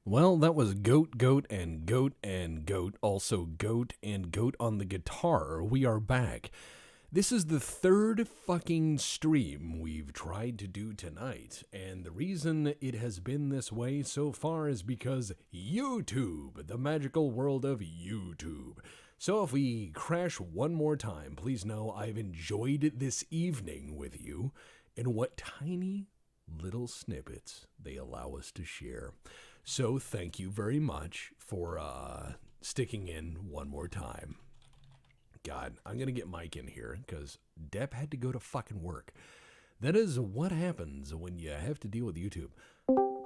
Well, that was Goat, Goat, and Goat, and Goat. Also Goat and Goat on the guitar. We are back. This is the third fucking stream we've tried to do tonight, and the reason it has been this way so far is because YouTube, the magical world of YouTube. So if we crash one more time, please know I've enjoyed this evening with you and what tiny little snippets they allow us to share. So thank you very much for sticking in one more time. God, I'm going to get Mike in here because Depp had to go to fucking work. That is what happens when you have to deal with YouTube.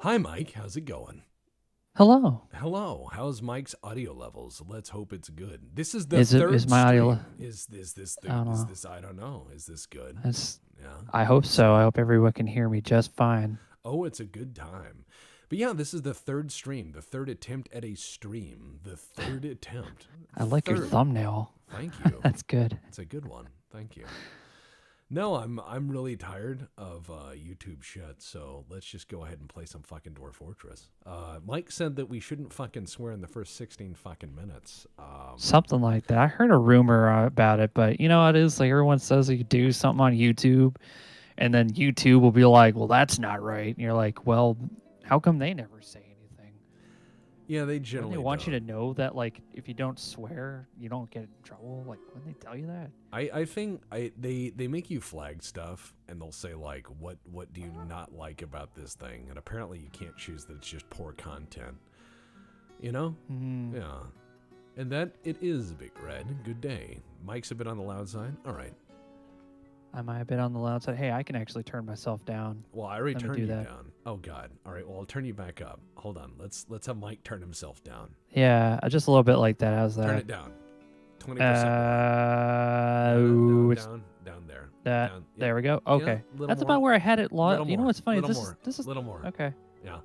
Hi, Mike. How's it going? Hello. Hello. How's Mike's audio levels? Let's hope it's good. This is the third is my stream. audio? Is this I don't know. Is this good? Yeah. I hope so. I hope everyone can hear me just fine. Oh, it's a good time. But yeah, this is the third stream, the third attempt at a stream, the third attempt. I like your thumbnail. Thank you. That's good. It's a good one. Thank you. No, I'm really tired of YouTube shit, so let's just go ahead and play some fucking Dwarf Fortress. Mike said that we shouldn't fucking swear in the first 16 fucking minutes. Something like that. I heard a rumor about it, but you know how it is? Like everyone says you do something on YouTube, and then YouTube will be like, well, that's not right. And you're like, well, how come they never say anything? Yeah, they Wouldn't generally they want you don't. to know that, like, if you don't swear, you don't get in trouble? Like, wouldn't they tell you that? I think they make you flag stuff and they'll say like what do you not like about this thing, and apparently you can't choose that it's just poor content. You know? Mm. Yeah. And that it is Big Red. Good day. Mike's a bit on the loud side. All right. I might have been on the loud side. Hey, I can actually turn myself down. Well, I already Let me turned do you that. down. Oh God. All right. Well, I'll turn you back up. Hold on. Let's have Mike turn himself down. Yeah, just a little bit like that. How's that? Turn it down. 20%. Down there. That. Down. There we go. Okay, little that's more. about where I had it. Little You know more. what's funny? Little more. This is Little more. okay. Yeah.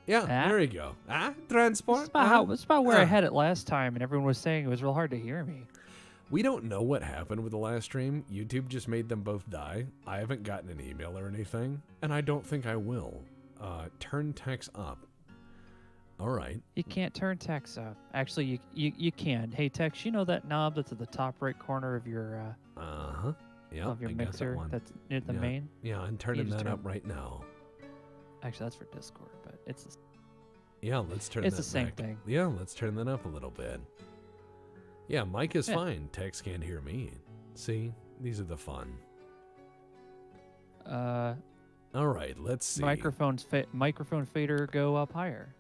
Yeah, There you go. Transport. this is about where I had it last time, and everyone was saying it was real hard to hear me. We don't know what happened with the last stream. YouTube just made them both die. I haven't gotten an email or anything, and I don't think I will. Turn text up. All right. You can't turn text up. Actually, you can. Hey, text, you know that knob that's at the top right corner of your Yeah. of your I got mixer that one. that's near the Yeah. main? Yeah, I'm turning just that turn- up right now. Actually, that's for Discord, but it's Yeah, let's turn It's that the same back. thing. Yeah, let's turn that up a little bit. Yeah, Mike is Yeah. fine. Text can't hear me. See? These are the fun. All right, let's see. microphone fader go up higher.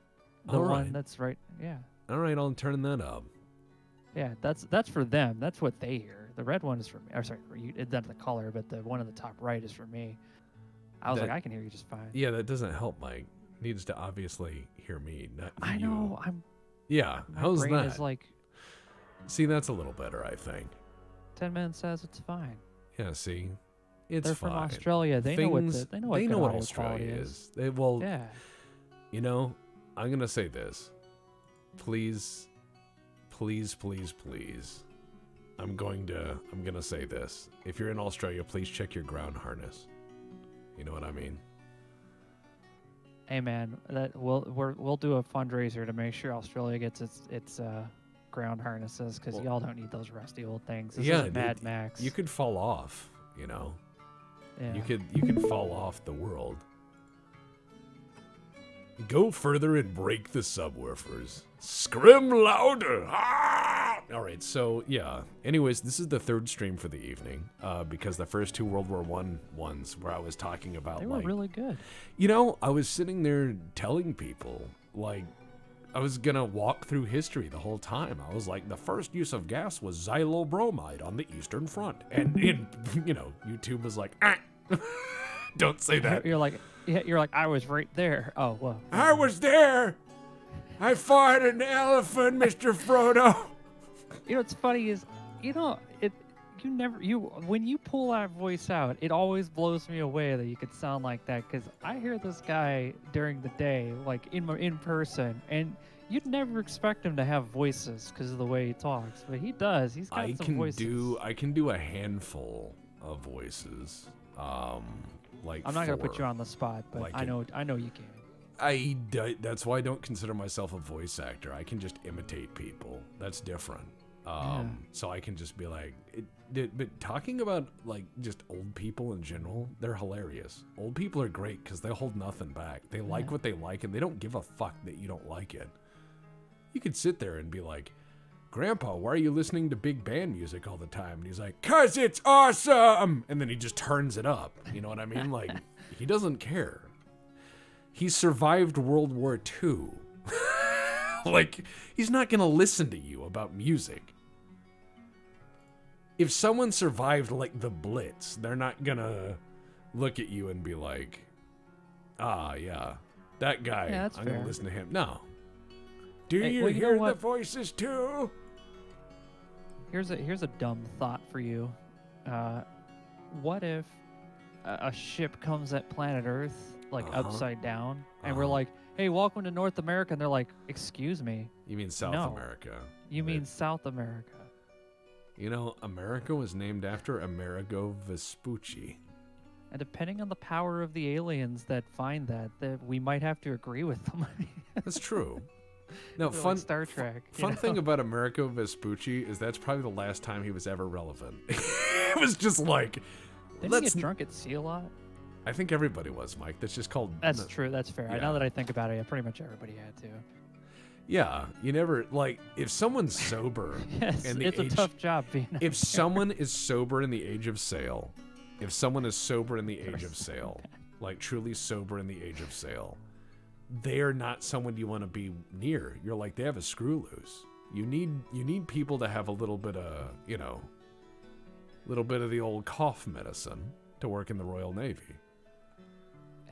The All one right. that's right. Yeah. All right, I'll turn that up. Yeah, that's for them. That's what they hear. The red one is for me. Or sorry, for you. It's not the color, but the one in the top right is for me. I was That- like, I can hear you just fine. Yeah, that doesn't help Mike. Needs to obviously hear me, not I you. know. Yeah, My how's brain that? is like See, that's a little better, I think. 10 minutes says it's fine. Yeah, see? It's They're fine. from Australia. They know what Things- they know what, they good know what audio Australia quality is. They, well, Yeah. you know, I'm going to say this. Please, please, please, please. I'm going to say this. If you're in Australia, please check your ground harness. You know what I mean? Hey man, that we'll do a fundraiser to make sure Australia gets its ground harnesses because Well- y'all don't need those rusty old things. This Yeah, isn't Mad dude, Max. You could fall off, you know. Yeah. You could fall off the world. Go further and break the subwoofers. Scream louder. Ah! All right, so yeah. Anyways, this is the third stream for the evening because the first two World War I ones where I was talking about They were really good. you know, I was sitting there telling people like I was gonna walk through history the whole time. I was like, the first use of gas was xylobromide on the Eastern Front, and you know, YouTube was like, don't say that. You're like I was right there. Oh well. I was there. I fought an elephant, Mr. Frodo. You know what's funny is when you pull that voice out, it always blows me away that you could sound like that because I hear this guy during the day, like in person, and you'd never expect him to have voices because of the way he talks, but he does. He's got some voices. I can do a handful of voices. Like I'm not gonna put 4. you on the spot, but Like I know you can. That's why I don't consider myself a voice actor. I can just imitate people. That's different. So I can just be like, but talking about like just old people in general, they're hilarious. Old people are great because they hold nothing back. They like what they like and they don't give a fuck that you don't like it. You could sit there and be like, Grandpa, why are you listening to big band music all the time? And he's like, 'cause it's awesome. And then he just turns it up. You know what I mean? Like, he doesn't care. He survived World War II. Like, he's not going to listen to you about music. If someone survived, like, the Blitz, they're not going to look at you and be like, yeah, that guy, Yeah, that's I'm going fair. to listen to him. No. Do Hey, you well, you know hear the what? voices too? Here's a dumb thought for you. What if a ship comes at planet Earth like upside down, and we're like, "Hey, welcome to North America," and they're like, "Excuse me, You mean South No. America. you mean South America?" You know, America was named after Amerigo Vespucci. And depending on the power of the aliens that find that we might have to agree with them. That's true. No, They're like fun Star Trek. you Fun know? thing about Amerigo Vespucci is that's probably the last time he was ever relevant. It was just like, Didn't let's. he get drunk at sea a lot? I think everybody was, Mike. That's just called... That's true. That's fair. Yeah. Now that I think about it, yeah, pretty much everybody had to. Yeah, you never... Like, if someone's sober... Yes, in the it's a tough job being out If there. someone is sober in the age of sail... If someone is sober in the age of sail... Like, truly sober in the age of sail... They are not someone you want to be near. You're like, they have a screw loose. You need people to have a little bit of, you know... little bit of the old cough medicine to work in the Royal Navy.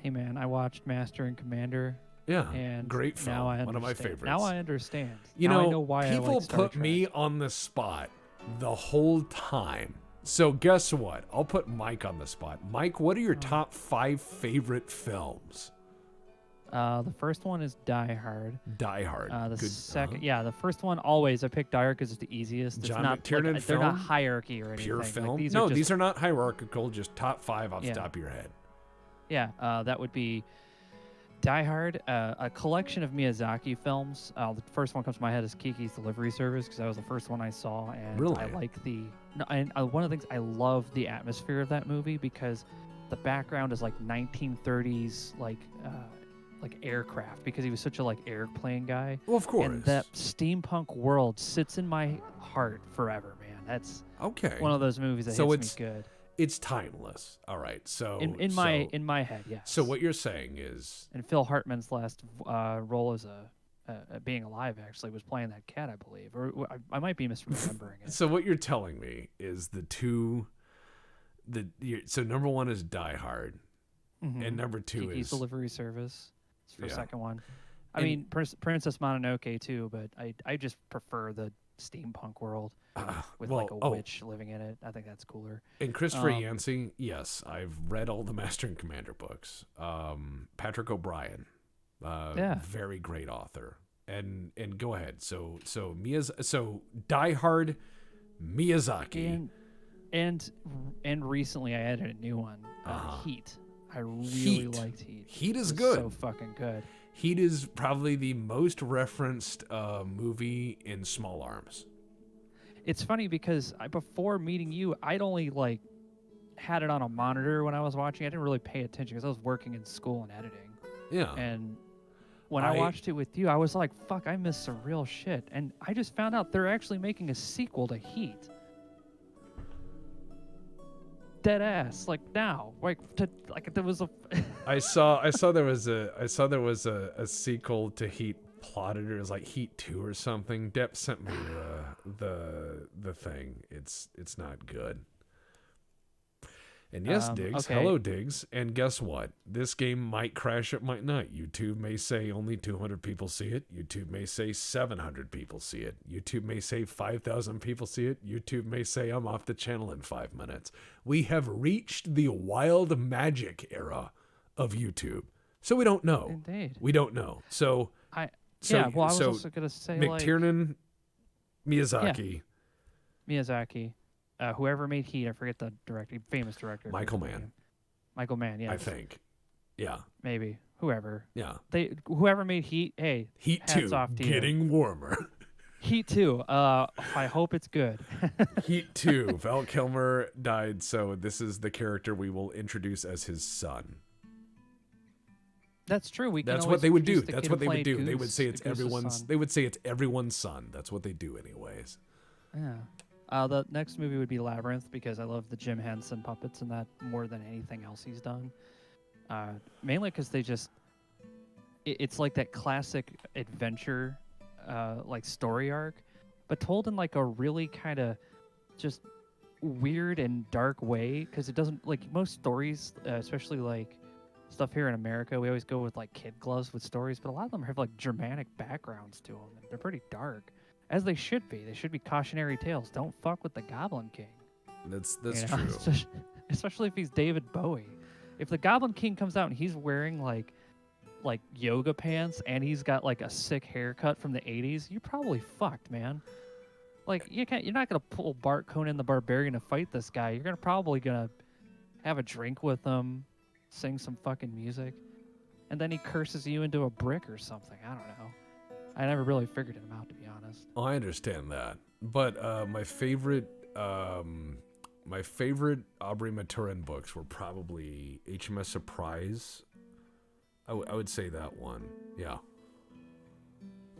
Hey man, I watched Master and Commander. Yeah, And great film. now I One of my understand. favorites. Now I understand. You now know, I know why people I like Star put Trek. me on the spot the whole time. So guess what? I'll put Mike on the spot. Mike, what are your top 5 favorite films? The first one is Die Hard. Die Hard. The Good. second, yeah, the first one always I pick Die Hard because it's the easiest. It's John not McTiernan like, they're not film? hierarchy or anything. Pure Like, film? these No, are just, these are not hierarchical, just top 5 off the Yeah. top of your head. Yeah, that would be Die Hard, a collection of Miyazaki films. The first one comes to my head is Kiki's Delivery Service because that was the first one I saw, and Really? I like the. No, and one of the things I love the atmosphere of that movie because the background is like 1930s, like aircraft because he was such a like airplane guy. Well, of course. And that steampunk world sits in my heart forever, man. That's okay. one of those movies that So hits me good. It's timeless. All right. So In my head, yes. So what you're saying is And Phil Hartman's last role as being alive actually was playing that cat, I believe, or I might be misremembering it. So what you're telling me is so number 1 is Die Hard, Mhm. and number 2 Kiki's is Delivery Service. It's for Yeah. second one. I And- mean, Princess Mononoke too, but I just prefer the steampunk world with like a witch living in it. I think that's cooler. And Christopher Um, Yancey, yes, I've read all the Master and Commander books. Patrick O'Brien, Yeah. very great author. And go ahead. So Die Hard, Miyazaki. And recently I added a new one, Heat. I really Heat. liked Heat. Heat is It was good. So fucking good. Heat is probably the most referenced movie in Small Arms. It's funny because before meeting you, I'd only like had it on a monitor when I was watching. I didn't really pay attention because I was working in school and editing. Yeah. And when I watched it with you, I was like, "Fuck, I missed some real shit." And I just found out they're actually making a sequel to Heat. Dead ass, like now, there was a. I saw there was a sequel to Heat plotted. It was like Heat 2 or something. Depp sent me the thing. It's not good. And yes, Diggs. okay. Hello, Diggs. And guess what? This game might crash, it might not. YouTube may say only 200 people see it. YouTube may say 700 people see it. YouTube may say 5,000 people see it. YouTube may say I'm off the channel in 5 minutes. We have reached the wild magic era of YouTube. So we don't know. Indeed. We don't know. So I was also gonna say McTiernan, Miyazaki, Miyazaki, whoever made Heat, I forget the famous director. Michael Mann. Michael Mann, yeah. I think. Yeah. Maybe. Whoever. Yeah. Whoever made Heat, hey, Heat hats 2, off to you. getting warmer. Heat 2, I hope it's good. Heat 2, Val Kilmer died, so this is the character we will introduce as his son. That's true. That's what they would do. The That's kid what who they would played do. They Goose- would say it's Goose's everyone's. son. They would say it's everyone's son. That's what they do, anyways. Yeah. The next movie would be Labyrinth because I love the Jim Henson puppets in that more than anything else he's done. Mainly because they just, it's like that classic adventure, like story arc, but told in like a really kind of just weird and dark way. Because it doesn't like most stories, especially like stuff here in America, we always go with like kid gloves with stories, but a lot of them have like dramatic backgrounds to them. And they're pretty dark. As they should be. They should be cautionary tales. Don't fuck with the Goblin King. That's You know? true. Especially if he's David Bowie. If the Goblin King comes out and he's wearing like yoga pants and he's got like a sick haircut from the 80s, you're probably fucked, man. Like you're not gonna pull Bart Conan the Barbarian to fight this guy. You're probably gonna have a drink with him, sing some fucking music, and then he curses you into a brick or something. I don't know. I never really figured him out, to be honest. Oh, I understand that, but my favorite My favorite Aubrey Maturin books were probably HMS Surprise. I would say that one. Yeah.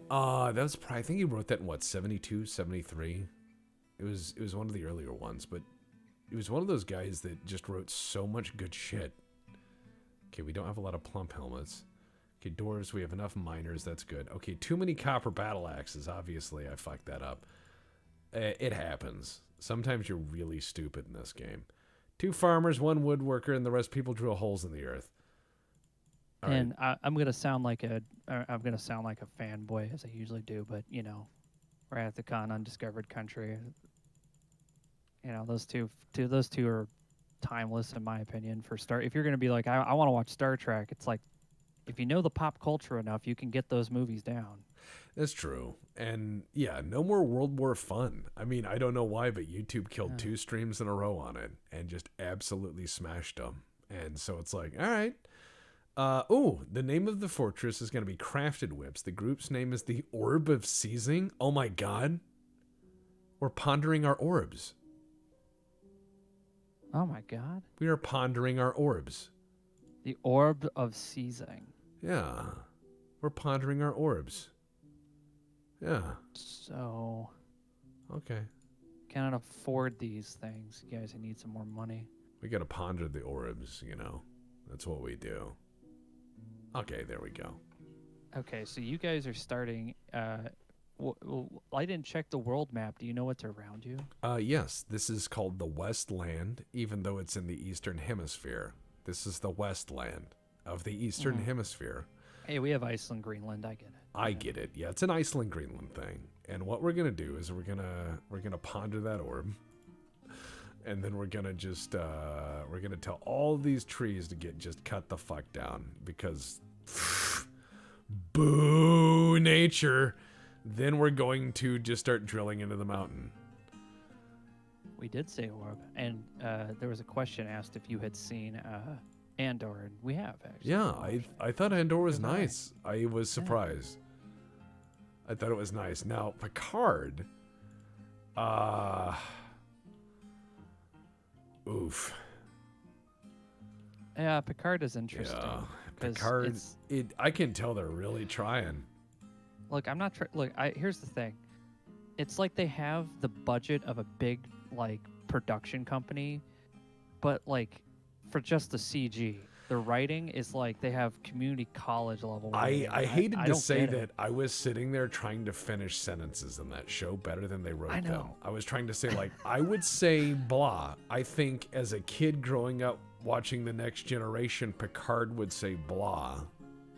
That was probably, I think he wrote that in what, 72, 73? It was one of the earlier ones, but he was one of those guys that just wrote so much good shit. Okay, we don't have a lot of plump helmets. Okay, dwarves, we have enough miners, that's good. Okay, too many copper battle axes, obviously I fucked that up. It happens. Sometimes you're really stupid in this game. 2 farmers, 1 woodworker, and the rest people drill holes in the earth. All and right. I'm gonna sound like a fanboy as I usually do, but you know, Wrath of the Khan, Undiscovered Country. You know, those two are timeless in my opinion. If you're gonna be like, I want to watch Star Trek, it's like, if you know the pop culture enough, you can get those movies down. That's true. And yeah, no more World War fun. I mean, I don't know why, but YouTube killed 2 streams in a row on it and just absolutely smashed them. And so it's like, all right. The name of the fortress is going to be Crafted Whips. The group's name is the Orb of Seizing. Oh my God. We're pondering our orbs. Oh my God. We are pondering our orbs. The Orb of Seizing. Yeah. We're pondering our orbs. Yeah. So. Okay. Cannot afford these things. You guys, I need some more money. We got to ponder the orbs, you know. That's what we do. Okay, there we go. Okay, so you guys are starting. I didn't check the world map. Do you know what's around you? Yes, this is called the Westland, even though it's in the Eastern Hemisphere. This is the Westland of the Eastern Hemisphere. Hey, we have Iceland, Greenland. I get it. I get it. Yeah, it's an Iceland, Greenland thing. And what we're gonna do is we're gonna ponder that orb, and then we're gonna just we're gonna tell all these trees to just cut the fuck down because boo nature. Then we're going to just start drilling into the mountain. We did say orb, and there was a question asked if you had seen Andor, and we have actually. Yeah, I thought Andor was nice. I was surprised. I thought it was nice. Now Picard, oof. Yeah, Picard is interesting. Yeah, Picard. I can tell they're really trying. Look, I'm not. Here's the thing. It's like they have the budget of a big production company, but for just the CG. The writing is like they have community college level. I hated to say that I was sitting there trying to finish sentences in that show better than they wrote them. I was trying to say I would say blah. I think as a kid growing up watching The Next Generation, Picard would say blah.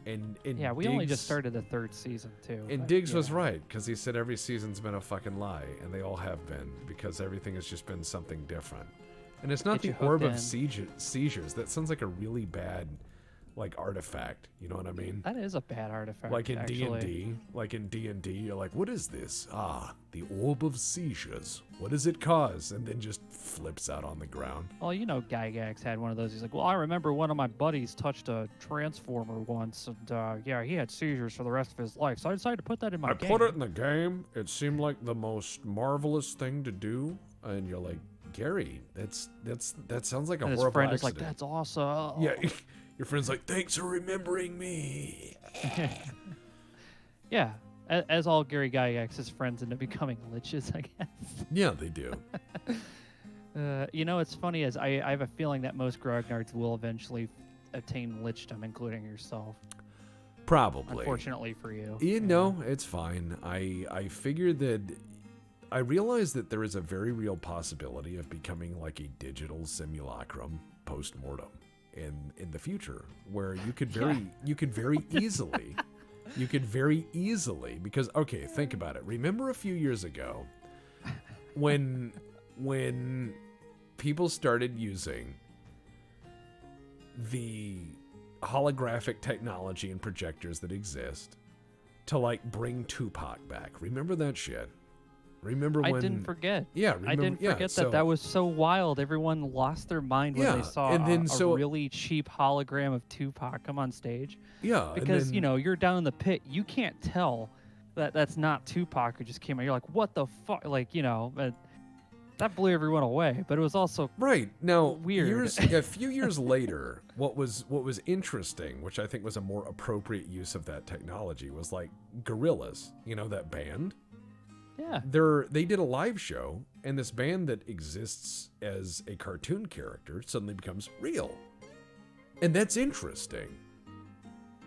And yeah, we only just started the 3rd season too. And Diggs was right because he said every season's been a fucking lie, and they all have been because everything has just been something different. And it's not the Orb of Seizures. That sounds like a really bad, artifact. You know what I mean? That is a bad artifact. Like in D&D. Like in D&D, you're like, what is this? Ah, the Orb of Seizures. What does it cause? And then just flips out on the ground. Well, you know, Gygax had one of those. He's like, well, I remember one of my buddies touched a transformer once, and yeah, he had seizures for the rest of his life. So I decided to put that in my game. I put it in the game. It seemed like the most marvelous thing to do. And you're like, Gary, that sounds like a horrible accident. His friend is like, that's awesome. Yeah, your friend's like, thanks for remembering me. Yeah, as all Gary Gygax's friends end up becoming liches, I guess. Yeah, they do. You know, it's funny as I have a feeling that most grognards will eventually attain lichdom, including yourself. Probably. Unfortunately for you. No, it's fine. I figured that. I realized that there is a very real possibility of becoming like a digital simulacrum post-mortem in the future, where you could very easily because okay, think about it. Remember a few years ago when people started using the holographic technology and projectors that exist to bring Tupac back. Remember that shit? Remember when... I didn't forget. Yeah, I didn't forget that was so wild. Everyone lost their mind when they saw a really cheap hologram of Tupac come on stage. Yeah. Because, you're down in the pit. You can't tell that that's not Tupac who just came out. You're like, what the fuck? That that blew everyone away, but it was also Right. Now, weird. a few years later, what was interesting, which I think was a more appropriate use of that technology, was like Gorillaz, you know, that band? Yeah. They did a live show, and this band that exists as a cartoon character suddenly becomes real. And that's interesting.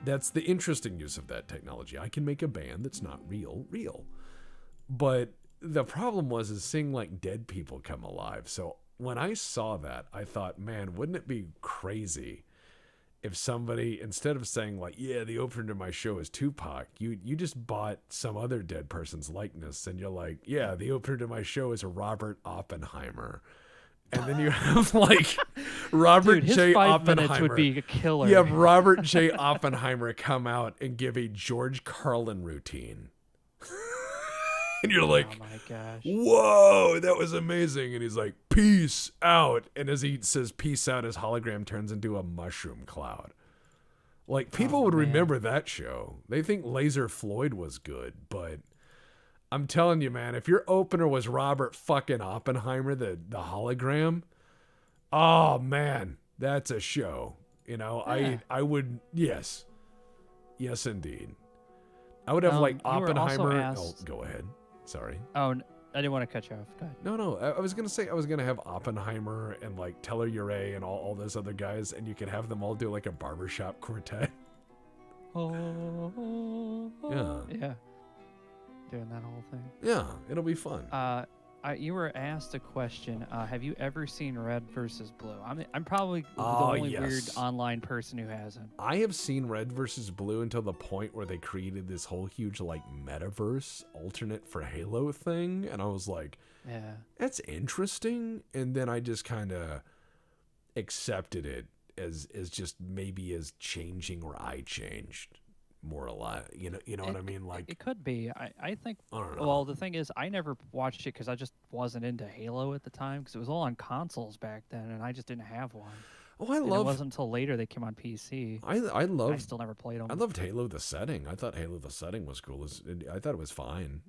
That's the interesting use of that technology. I can make a band that's not real. But the problem is seeing like dead people come alive. So when I saw that, I thought, man, wouldn't it be crazy if somebody, instead of saying like, yeah, the opener to my show is Tupac, you just bought some other dead person's likeness and you're like, yeah, the opener to my show is Robert Oppenheimer. And then you have like Robert Dude, J. his 5 Oppenheimer. minutes would be a killer. You have Robert J. Oppenheimer come out and give a George Carlin routine. And you're like, oh my gosh. whoa, that was amazing. And he's like, peace out. And as he says peace out, his hologram turns into a mushroom cloud. Like, people would remember that show. They think Laser Floyd was good, but I'm telling you, man, if your opener was Robert fucking Oppenheimer, the hologram, oh man, that's a show. You know, Yeah. I would, yes, indeed. I would have like you were also Oppenheimer. asked- Go ahead. Sorry. Oh, I didn't want to cut you off. Go ahead. No. I was gonna say I was gonna have Oppenheimer and like Teller Ure and all those other guys, and you could have them all do like a barbershop quartet. Yeah. Yeah. Doing that whole thing. Yeah, it'll be fun. You were asked a question. Have you ever seen Red versus Blue? I'm probably the Oh, only weird yes. online person who hasn't. I have seen Red versus Blue until the point where they created this whole huge like metaverse alternate for Halo thing, and I was like, Yeah. that's interesting. And then I just kind of accepted it as just maybe as changing where I changed more or less. You know what I mean? Like, It could be. I think. I don't know. Well, the thing is, I never watched it because I just wasn't into Halo at the time because it was all on consoles back then, and I just didn't have one. Oh, I And it love. wasn't until later they came on PC. I I love. still never played them. I loved Halo the setting. I thought Halo the setting was cool. I thought it was fine.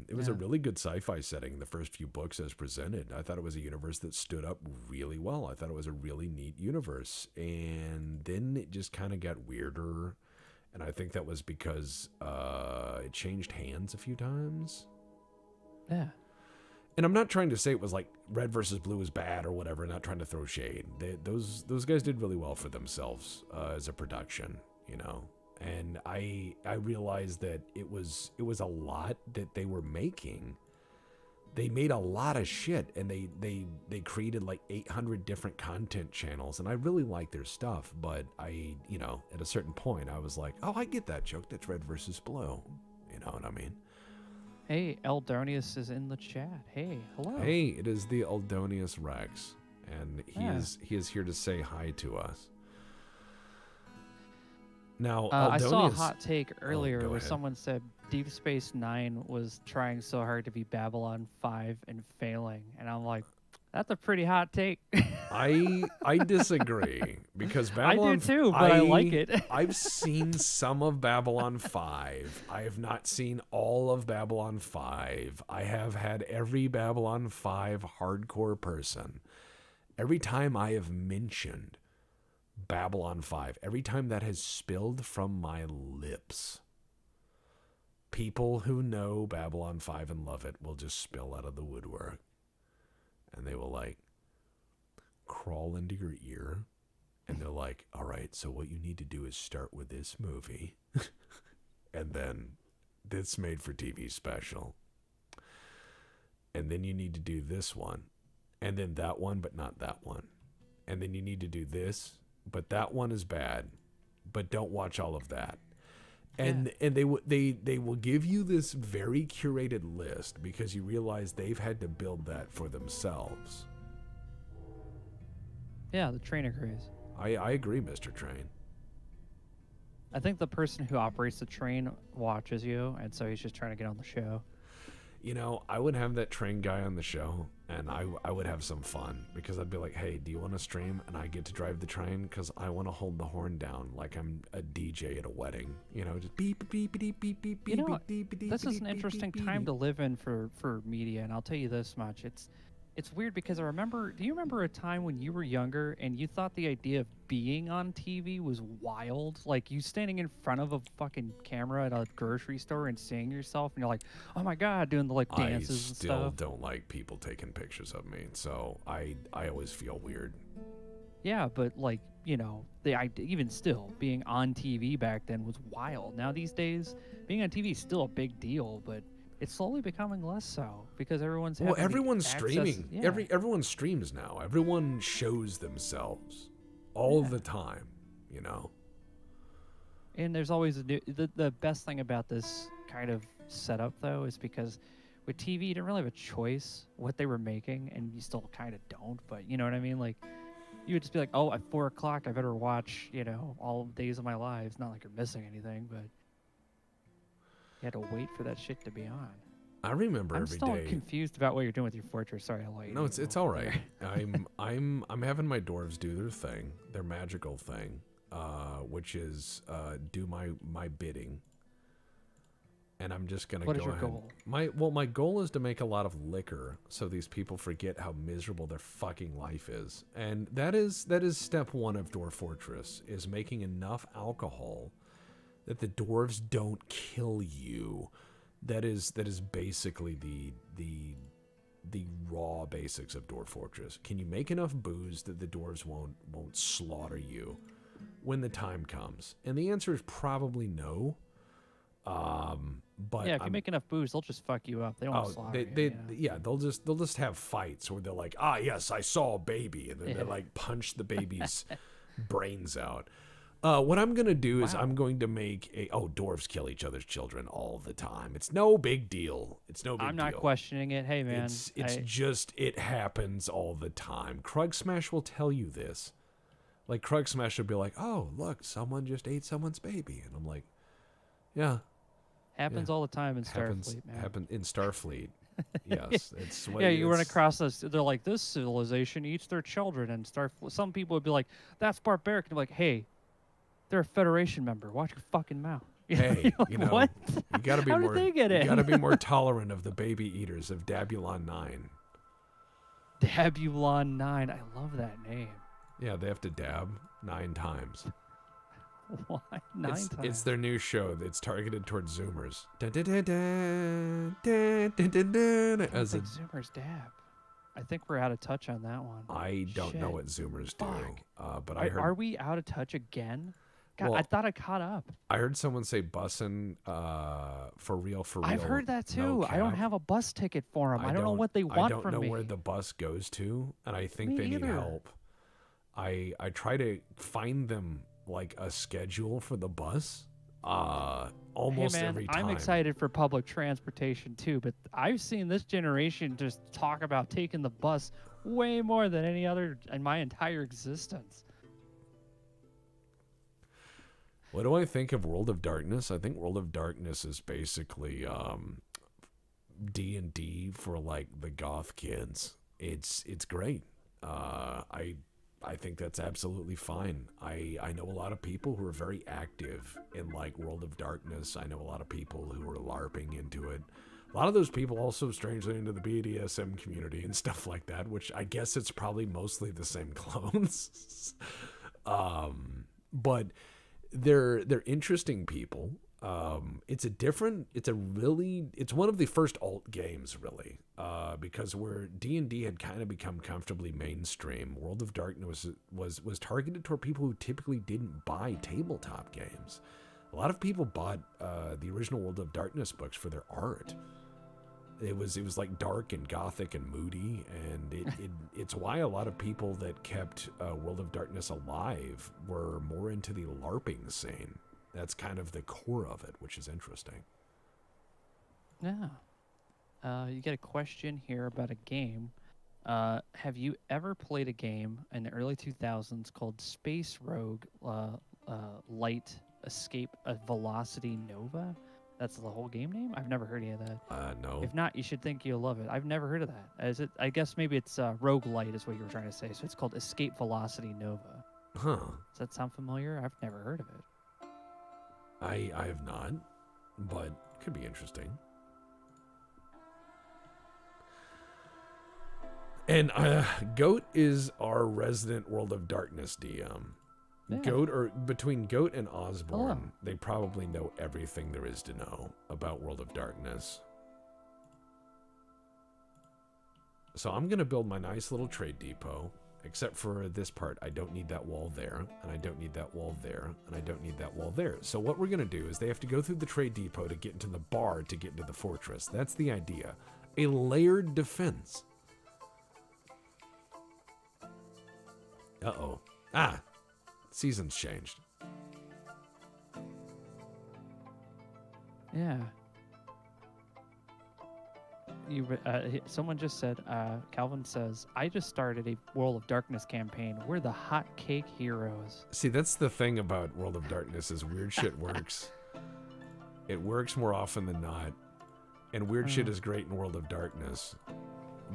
It was a Yeah. really good sci-fi setting. The first few books as presented, I thought it was a universe that stood up really well. I thought it was a really neat universe, and then it just kind of got weirder. And I think that was because it changed hands a few times. Yeah. And I'm not trying to say it was like Red versus Blue is bad or whatever. Not trying to throw shade. Those guys did really well for themselves as a production, you know. And I realized that it was a lot that they were making. They made a lot of shit, and they created like 800 different content channels, and I really like their stuff. But at a certain point, I was like, oh, I get that joke. That's Red versus Blue. You know what I mean? Hey, Eldonius is in the chat. Hey, hello. Hey, it is the Eldonius Rex, and he is here to say hi to us. Now, I saw a Eldonius- hot take earlier go where ahead. someone said Deep Space Nine was trying so hard to be Babylon 5 and failing, and I'm like, that's a pretty hot take. I disagree because Babylon. I do too, but I like it. I've seen some of Babylon 5. I have not seen all of Babylon 5. I have had every Babylon 5 hardcore person. Every time I have mentioned Babylon 5, every time that has spilled from my lips, people who know Babylon 5 and love it will just spill out of the woodwork. And they will like crawl into your ear, and they're like, all right, so what you need to do is start with this movie and then this made for TV special, and then you need to do this one, and then that one but not that one, and then you need to do this, but that one is bad, but don't watch all of that. And they will give you this very curated list because you realize they've had to build that for themselves. Yeah, the trainer craze. I agree, Mr. Train. I think the person who operates the train watches you, and so he's just trying to get on the show. You know, I would have that train guy on the show, and I would have some fun because I'd be like, hey, do you want to stream? And I get to drive the train because I want to hold the horn down like I'm a DJ at a wedding. You know, just beep, beep, beep, beep, beep, beep, You know, beep, beep, beep, This is beep, an beep, interesting beep, time beep. to live in for media, and I'll tell you this much: It's weird because I remember. Do you remember a time when you were younger and you thought the idea of being on TV was wild? Like you standing in front of a fucking camera at a grocery store and seeing yourself, and you're like, "Oh my god," doing the like I dances and still stuff. don't like people taking pictures of me, so I always feel weird. Yeah, but like even still being on TV back then was wild. Now these days, being on TV is still a big deal, but it's slowly becoming less so because everyone's Well, having the everyone's access. streaming. Yeah. Everyone streams now. Everyone shows themselves all the time, you know. And there's always the best thing about this kind of setup though is because with TV you didn't really have a choice what they were making, and you still kind of don't. But you know what I mean? Like you would just be like, oh, at 4 o'clock I better watch all days of my lives. Not like you're missing anything, but you had to wait for that shit to be on. I remember I'm every still day. confused about what you're doing with your fortress. Sorry, I'll let you. No, it's all right. I'm having my dwarves do their thing, their magical thing, which is do my bidding. And I'm just gonna What go is your ahead. goal? My goal is to make a lot of liquor so these people forget how miserable their fucking life is. And that is step one of Dwarf Fortress, is making enough alcohol that the dwarves don't kill you. That is basically the raw basics of Dwarf Fortress. Can you make enough booze that the dwarves won't slaughter you when the time comes? And the answer is probably no. But Yeah, if you make enough booze, they'll just fuck you up. They won't slaughter you. yeah, they'll just have fights where they're like, ah, yes, I saw a baby, and then they like punch the baby's brains out. What I'm gonna do is I'm going to make dwarves kill each other's children all the time. It's no big deal. I'm not questioning it. Hey man, it happens all the time. Krug Smash will tell you this. Like Krug Smash will be like, oh look, someone just ate someone's baby, and I'm like, yeah. happens all the time in Starfleet, man. Happen in Starfleet. Yes, it's what. Yeah, you run across this. They're like, this civilization eats their children, and Starfleet. Some people would be like, that's barbaric. And you're like, hey, they're a Federation member. Watch your fucking mouth. Hey, like, what? You gotta be How more. did they get in? You gotta be more tolerant of the baby eaters of Dabulon 9. Dabulon 9. I love that name. Yeah, they have to dab 9 times. Why 9 times? It's their new show that's targeted towards Zoomers. Dun, dun, dun, dun, dun, dun, dun, dun, I think Zoomers dab. I think we're out of touch on that one. I don't know what Zoomers do, but I heard. Are we out of touch again? God, Well, I thought I caught up. I heard someone say bussin' for real. I've heard that too. no I don't cap. have a bus ticket for them. I don't know what they want from me. I don't know where the bus goes to, and I think they need either. help. I try to find them like a schedule for the bus almost hey man, every time. I'm excited for public transportation too, but I've seen this generation just talk about taking the bus way more than any other in my entire existence. What do I think of World of Darkness? I think World of Darkness is basically D&D for like the goth kids. It's great. I think that's absolutely fine. I know a lot of people who are very active in like World of Darkness. I know a lot of people who are LARPing into it. A lot of those people also strangely into the BDSM community and stuff like that, which I guess it's probably mostly the same clones. But they're interesting people. It's one of the first alt games really, because where D&D had kind of become comfortably mainstream, World of Darkness was targeted toward people who typically didn't buy tabletop games. A lot of people bought the original World of Darkness books for their art. It was like dark and gothic and moody, and it's why a lot of people that kept World of Darkness alive were more into the LARPing scene. That's kind of the core of it, which is interesting. Yeah. You get a question here about a game. Have you ever played a game in the early 2000s called Space Rogue Light Escape Velocity Nova? That's the whole game name? I've never heard any of that. No. If not, you should think you'll love it. I've never heard of that. I guess maybe it's Rogue Light is what you were trying to say. So it's called Escape Velocity Nova. Huh. Does that sound familiar? I've never heard of it. I have not, but it could be interesting. And Goat is our resident World of Darkness DM. Yeah. Goat, or between Goat and Osborne, Hello. they probably know everything there is to know about World of Darkness. So I'm going to build my nice little trade depot, except for this part. I don't need that wall there, and I don't need that wall there, and I don't need that wall there. So what we're going to do is they have to go through the trade depot to get into the bar to get into the fortress. That's the idea. A layered defense. Uh-oh. Ah! Season's changed. Yeah. Someone just said, Calvin says, I just started a World of Darkness campaign. We're the hot cake heroes. See, that's the thing about World of Darkness is weird shit works. It works more often than not. And weird shit is great in World of Darkness.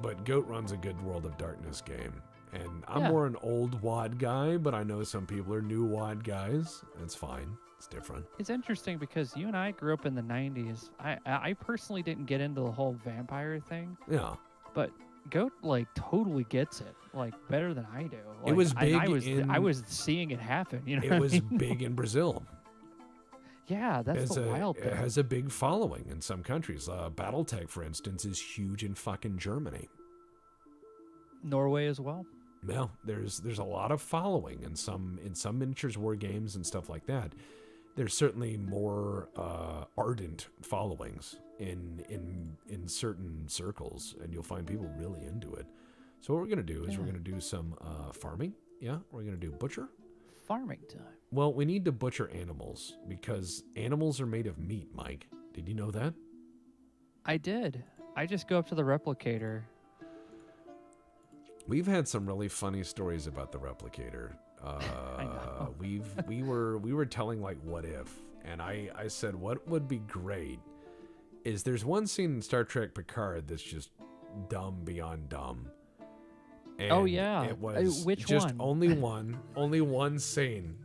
But Goat runs a good World of Darkness game. And I'm more an old WoD guy, but I know some people are new WoD guys. That's fine. It's different. It's interesting because you and I grew up in the 90s. I personally didn't get into the whole vampire thing. Yeah. But Goat, like, totally gets it, like, better than I do. Like, It was big I was seeing it happen, you know. It was big in Brazil. Yeah, that's the wild thing. It has a big following in some countries. Battletech, for instance, is huge in fucking Germany. Norway as well. Well, there's a lot of following in some miniatures war games and stuff like that. There's certainly more ardent followings in certain circles, and you'll find people really into it. So what we're gonna do is we're gonna do some farming. Yeah, we're gonna do butcher. Farming time. Well, we need to butcher animals because animals are made of meat, Mike. Did you know that? I did. I just go up to the replicator. We've had some really funny stories about the replicator. I know. We were telling like what if, and I said what would be great is there's one scene in Star Trek Picard that's just dumb beyond dumb. And oh yeah, it was which just one? only one scene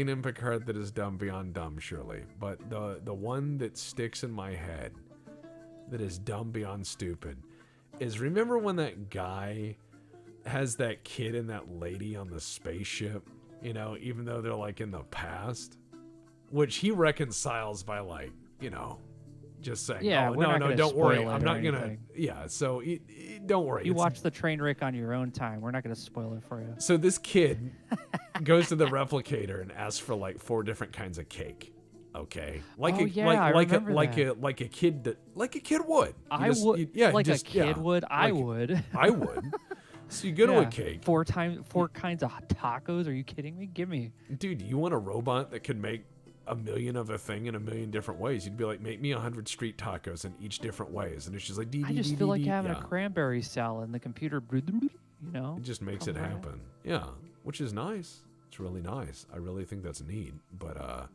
in Picard that is dumb beyond dumb, surely. But the one that sticks in my head that is dumb beyond stupid is, remember when that guy has that kid and that lady on the spaceship, you know, even though they're like in the past, which he reconciles by like, you know, just saying, yeah, oh, no, don't worry, I'm not gonna, yeah, so don't worry. You watch the train wreck on your own time. We're not gonna spoil it for you. So this kid goes to the replicator and asks for like 4 different kinds of cake. Okay, like a kid would. I would. Yeah, like a kid would. I would. I would. So you go to a cake. 4 kinds of tacos. Are you kidding me? Give me. Dude, you want a robot that can make a million of a thing in a million different ways? You'd be like, make me 100 street tacos in each different ways, and it's just like, I just feel like having a cranberry salad and the computer, you know, it just makes it happen. Yeah, which is nice. It's really nice. I really think that's neat. But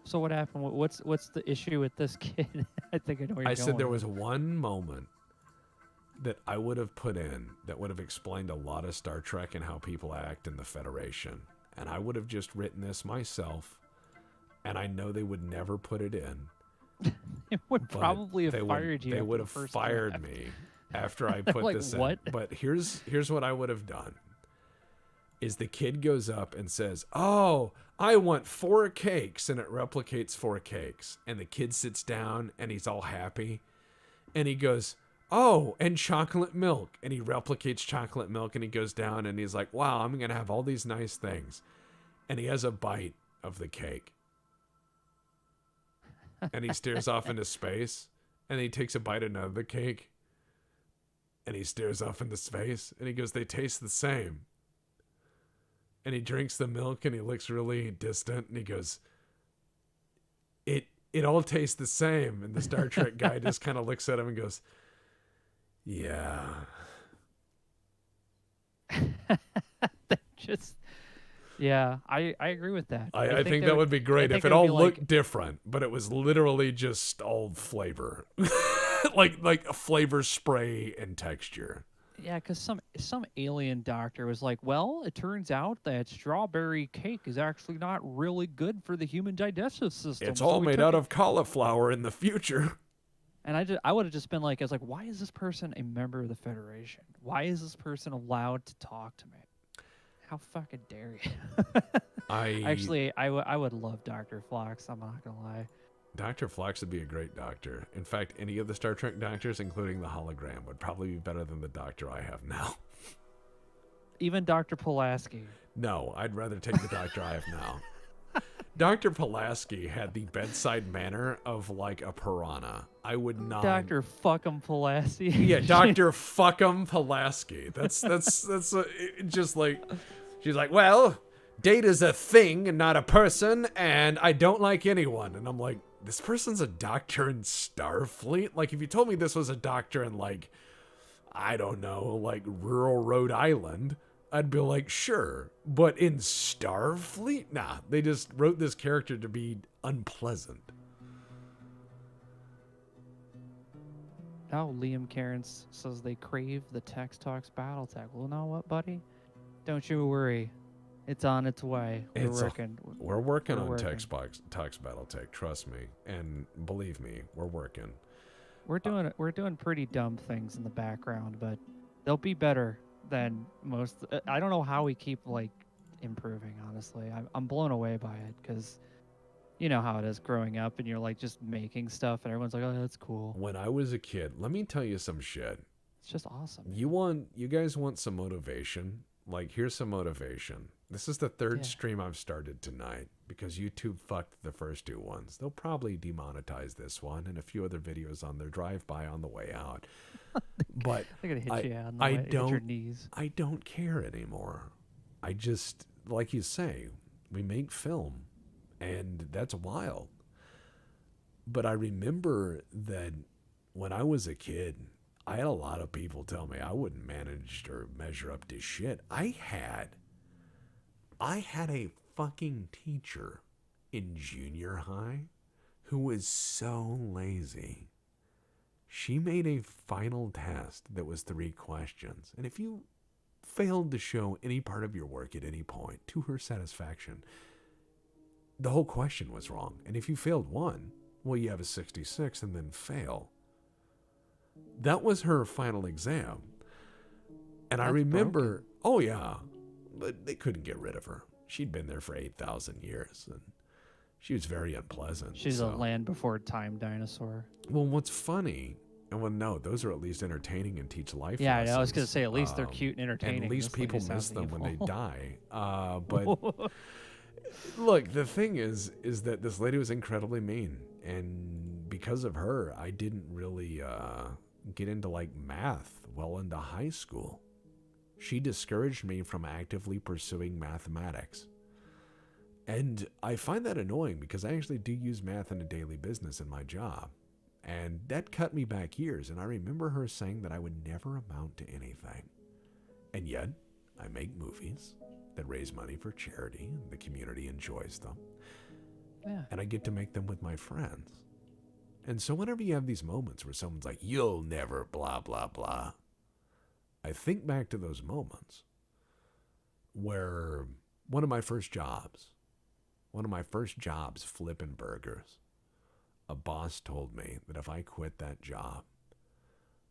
so what happened? What's the issue with this kid? I think I know where you're going. I said there was one moment that I would have put in that would have explained a lot of Star Trek and how people act in the Federation. And I would have just written this myself, and I know they would never put it in. It would probably have fired you. They would have fired me after I put like, this what? in. But here's what I would have done. Is the kid goes up and says, oh, I want 4 cakes, and it replicates 4 cakes. And the kid sits down, and he's all happy. And he goes, oh, and chocolate milk. And he replicates chocolate milk, and he goes down, and he's like, wow, I'm going to have all these nice things. And he has a bite of the cake. And he stares off into space, and he takes a bite of another cake. And he stares off into space, and he goes, they taste the same. And he drinks the milk, and he looks really distant, and he goes, it all tastes the same. And the Star Trek guy just kind of looks at him and goes, yeah. Yeah, I agree with that. I think that would be great if it all looked different, but it was literally just all flavor. like a flavor spray and texture. Yeah, because some alien doctor was like, well, it turns out that strawberry cake is actually not really good for the human digestive system. It's all made out of cauliflower in the future. And I would have just been like, I was like, why is this person a member of the Federation? Why is this person allowed to talk to me? How fucking dare you? I Actually, I would love Dr. Phlox. I'm not gonna lie. Dr. Phlox would be a great doctor. In fact, any of the Star Trek doctors, including the hologram, would probably be better than the doctor I have now. Even Dr. Pulaski. No, I'd rather take the doctor I have now. Dr. Pulaski had the bedside manner of like a piranha. I would not. Dr. Fuckum Pulaski. Yeah, Dr. Fuckum Pulaski. That's just like, she's like, well, Data's a thing and not a person, and I don't like anyone. And I'm like, this person's a doctor in Starfleet? Like, if you told me this was a doctor in, like, I don't know, like rural Rhode Island, I'd be like, sure. But in Starfleet? Nah, they just wrote this character to be unpleasant. Oh, Liam Cairns says they crave the Tex Talks Battletech. Well, you know what, buddy? Don't you worry. It's on its way. We're working on Tex Talks Battletech, trust me. And believe me, we're working. We're doing pretty dumb things in the background, but they'll be better than most. I don't know how we keep like improving. Honestly, I'm blown away by it because you know how it is growing up, and you're like just making stuff, and everyone's like, "Oh, that's cool." When I was a kid, let me tell you some shit. It's just awesome. You guys want some motivation? Like, here's some motivation. This is the third stream I've started tonight because YouTube fucked the first two ones. They'll probably demonetize this one and a few other videos on their drive-by on the way out. But they're gonna hit you on the way, hit your knees. I don't care anymore. I just, like you say, we make film, and that's wild. But I remember that when I was a kid, I had a lot of people tell me I wouldn't manage or measure up to shit. I had a fucking teacher in junior high who was so lazy. She made a final test that was 3 questions. And if you failed to show any part of your work at any point to her satisfaction, the whole question was wrong. And if you failed one, well, you have a 66 and then fail. That was her final exam. And I remember, broken. Oh yeah, but they couldn't get rid of her. She'd been there for 8,000 years, and she was very unpleasant. She's a land before time dinosaur. Well, what's funny, and well, no, those are at least entertaining and teach life yeah, lessons. I was going to say, at least they're cute and entertaining. And at least people miss them when they die. But look, the thing is that this lady was incredibly mean, and because of her, I didn't really get into like math well into high school. She discouraged me from actively pursuing mathematics. And I find that annoying because I actually do use math in a daily business in my job. And that cut me back years. And I remember her saying that I would never amount to anything. And yet, I make movies that raise money for charity and the community enjoys them. Yeah. And I get to make them with my friends. And so whenever you have these moments where someone's like, you'll never blah, blah, blah, I think back to those moments where one of my first jobs flipping burgers, a boss told me that if I quit that job,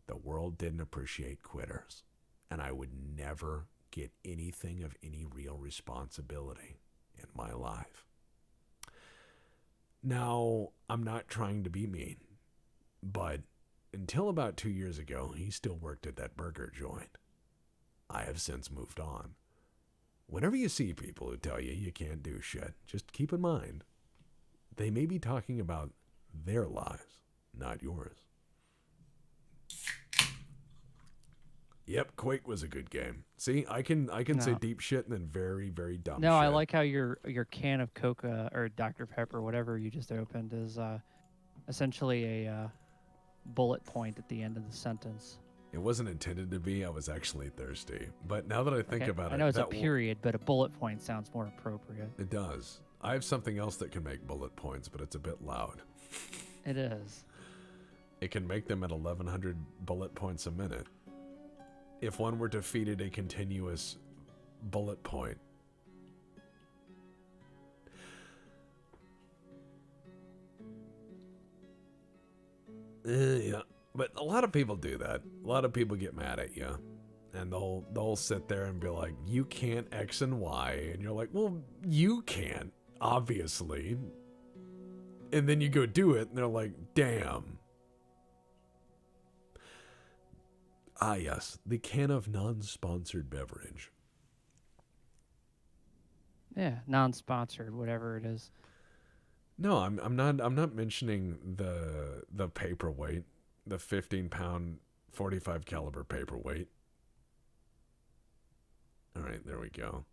the world didn't appreciate quitters, and I would never get anything of any real responsibility in my life. Now, I'm not trying to be mean, but until about 2 years ago, he still worked at that burger joint. I have since moved on. Whenever you see people who tell you you can't do shit, just keep in mind, they may be talking about their lives, not yours. Yep, Quake was a good game. See, I can say deep shit and then very, very dumb shit. No, I like how your can of Coca or Dr. Pepper, whatever you just opened, is essentially a bullet point at the end of the sentence. It wasn't intended to be. I was actually thirsty. But now that I think about it... I know it's a period, but a bullet point sounds more appropriate. It does. I have something else that can make bullet points, but it's a bit loud. It is. It can make them at 1,100 bullet points a minute. If one were to feed it a continuous bullet point. Yeah, but a lot of people do that. A lot of people get mad at you, and they'll sit there and be like, "You can't X and Y," and you're like, "Well, you can't, obviously." And then you go do it, and they're like, "Damn." Ah, yes, the can of non-sponsored beverage. Yeah, non-sponsored, whatever it is. No, I'm not mentioning the paperweight, the 15-pound 45 caliber paperweight. All right, there we go.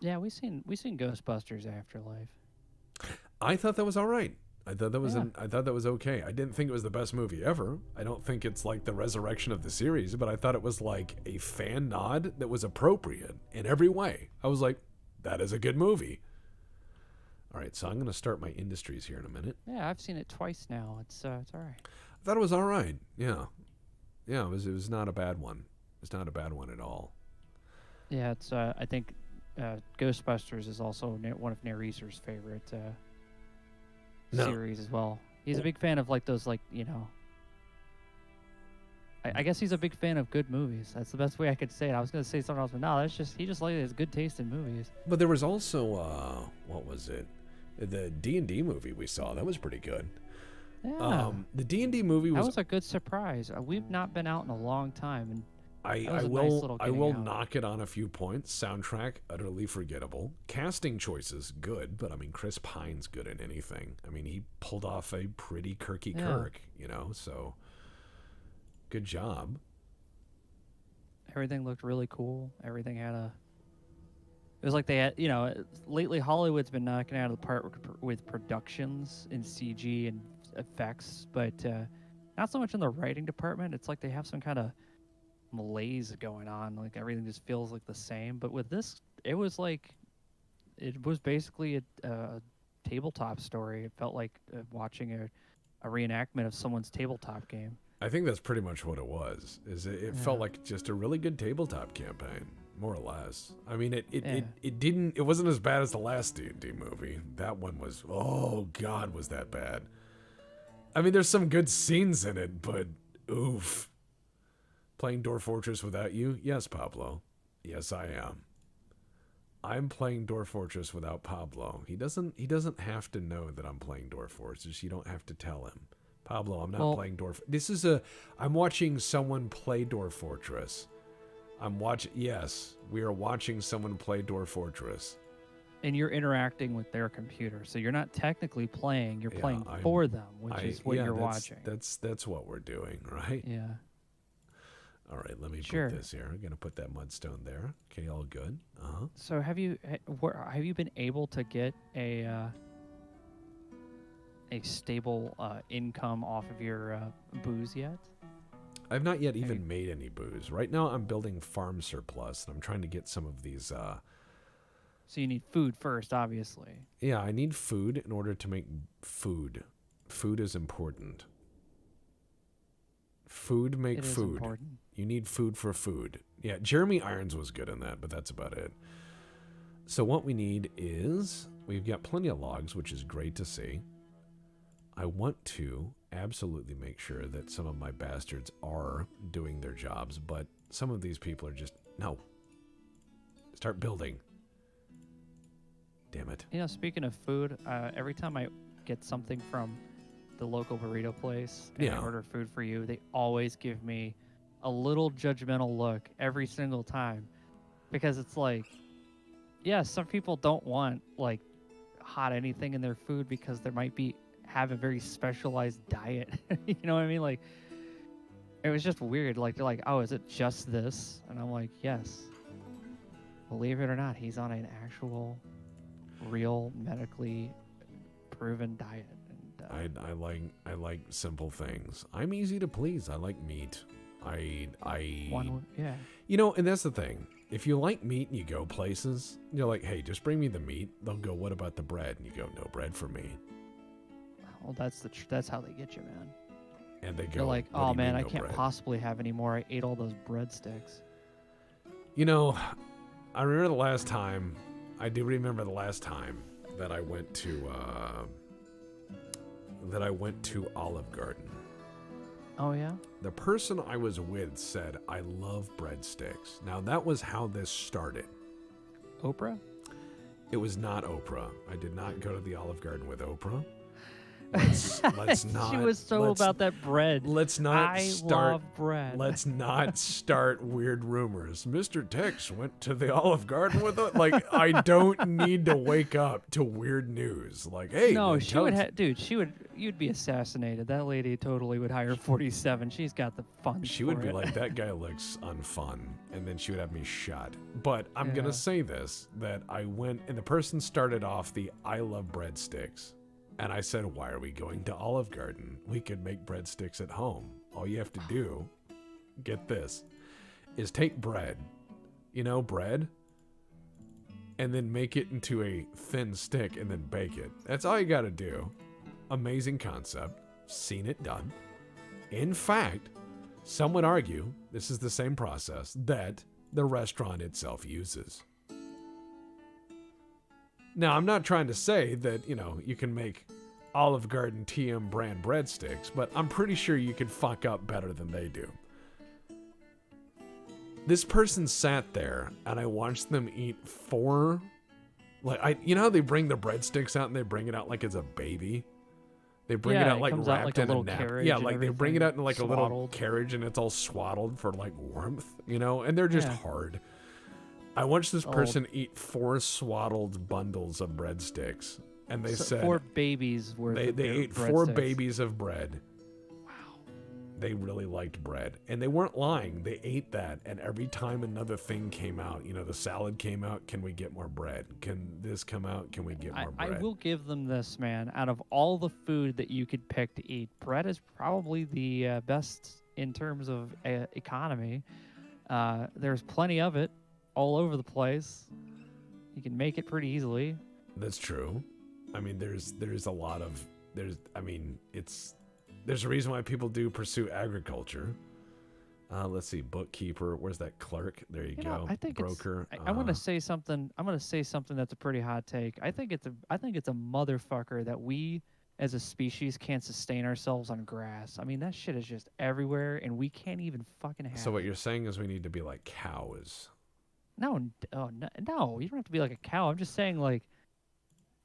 Yeah, we seen Ghostbusters Afterlife. I thought that was all right. I thought that was Yeah. I thought that was okay. I didn't think it was the best movie ever. I don't think it's like the resurrection of the series, but I thought it was like a fan nod that was appropriate in every way. I was like, that is a good movie. All right, so I'm going to start my industries here in a minute. Yeah, I've seen it twice now. It's all right. I thought it was all right. Yeah. Yeah, it was not a bad one. It's not a bad one at all. Yeah, it's I think Ghostbusters is also one of Nereser's favorite No. series as well. He's a big fan of like those I guess he's a big fan of good movies. That's the best way I could say it. I was gonna say something else, but no, he just like his good taste in movies. But there was also what was it? The D&D movie we saw. That was pretty good. Yeah, The D&D movie that was was a good surprise. We've not been out in a long time, and I was a nice will little I getting will out. knock it on a few points. Soundtrack utterly forgettable. Casting choices good, but I mean Chris Pine's good in anything. I mean he pulled off a pretty Kirky Yeah. Kirk, so good job. everything looked really cool. Everything had a. It was like they had, lately Hollywood's been knocking out of the park with productions in CG and effects, but not so much in the writing department. It's like they have some kind of malaise going on. Like everything just feels like the same. But with this, it was basically a tabletop story. It felt like watching a reenactment of someone's tabletop game. I think that's pretty much what it was. It felt like just a really good tabletop campaign, more or less. I mean, it wasn't as bad as the last D&D movie. That one was, oh God, was that bad. I mean, there's some good scenes in it, but oof. Playing Dwarf Fortress without you? Yes, Pablo. Yes, I am. I'm playing Dwarf Fortress without Pablo. He doesn't have to know that I'm playing Dwarf Fortress. You don't have to tell him. Pablo, I'm not playing Dwarf. I'm watching someone play Dwarf Fortress. Yes, we are watching someone play Dwarf Fortress. And you're interacting with their computer, so you're not technically playing. You're playing I'm- for them, which is what you're that's- watching. That's what we're doing, right? Yeah. All right, let me Sure. put this here. I'm gonna put that mudstone there. Okay, all good. So have you been able to get a stable income off of your booze yet? I've not yet even made any booze. Right now, I'm building farm surplus, and I'm trying to get some of these. So you need food first, obviously. Yeah, I need food in order to make food. Food is important. Food make It is food. important. You need food for food. Yeah, Jeremy Irons was good in that, but that's about it. So what we need is, we've got plenty of logs, which is great to see. I want to absolutely make sure that some of my bastards are doing their jobs, but some of these people are just, no. Start building. Damn it. Speaking of food, every time I get something from the local burrito place and I Yeah. order food for you, they always give me a little judgmental look every single time, because it's like, yeah, some people don't want like hot anything in their food because there might have a very specialized diet. You know what I mean? Like, it was just weird. Like, they're like, oh, is it just this? And I'm like, yes. Believe it or not, he's on an actual, real, medically proven diet. And I like simple things. I'm easy to please. I like meat. yeah. And that's the thing. If you like meat and you go places, you're like, hey, just bring me the meat. They'll go, what about the bread? And you go, no bread for me. Well, that's how they get you, man. And they go, They're like, what do oh you man, mean, I no can't bread? possibly have any more. I ate all those breadsticks. I remember the last time, I do remember the last time that I went to Olive Garden. Oh yeah. The person I was with said, I love breadsticks. Now, that was how this started. Oprah. It was not Oprah. I did not go to the Olive Garden with Oprah. Let's not. She was so about that bread. Let's not I start. love bread. Let's not start weird rumors. Mr. Tex went to the Olive Garden with it. Like, I don't need to wake up to weird news. Like, hey, No, she would. Dude, she would. You'd be assassinated. That lady totally would hire 47. She's got the funds. She would for be it. like, that guy looks unfun, and then she would have me shot. But I'm gonna say this: that I went, and the person started off the I love breadsticks. And I said, why are we going to Olive Garden? We could make breadsticks at home. All you have to do, get this, is take bread, bread, and then make it into a thin stick and then bake it. That's all you got to do. Amazing concept. Seen it done. In fact, some would argue this is the same process that the restaurant itself uses. Now, I'm not trying to say that, you can make Olive Garden TM brand breadsticks, but I'm pretty sure you could fuck up better than they do. This person sat there, and I watched them eat 4... how they bring the breadsticks out, and they bring it out like it's a baby? They bring it out like wrapped in a napkin. Yeah, like they bring it out in like a little carriage, and it's all swaddled for like warmth, and they're just hard. I watched this person eat 4 swaddled bundles of breadsticks, and they said 4 babies worth. They ate 4 babies of bread. Wow, they really liked bread, and they weren't lying. They ate that, and every time another thing came out, the salad came out. Can we get more bread? Can this come out? Can we get more bread? I will give them this, man. Out of all the food that you could pick to eat, bread is probably the best in terms of economy. There's plenty of it. All over the place. You can make it pretty easily. That's true. I mean, there's a lot of there's a reason why people do pursue agriculture. Let's see, bookkeeper. Where's that clerk? There you go. I think broker. I want to say something. I'm going to say something that's a pretty hot take. I think it's a motherfucker that we as a species can't sustain ourselves on grass. I mean, that shit is just everywhere, and we can't even fucking have. So what you're saying is we need to be like cows. No, you don't have to be like a cow. I'm just saying, like,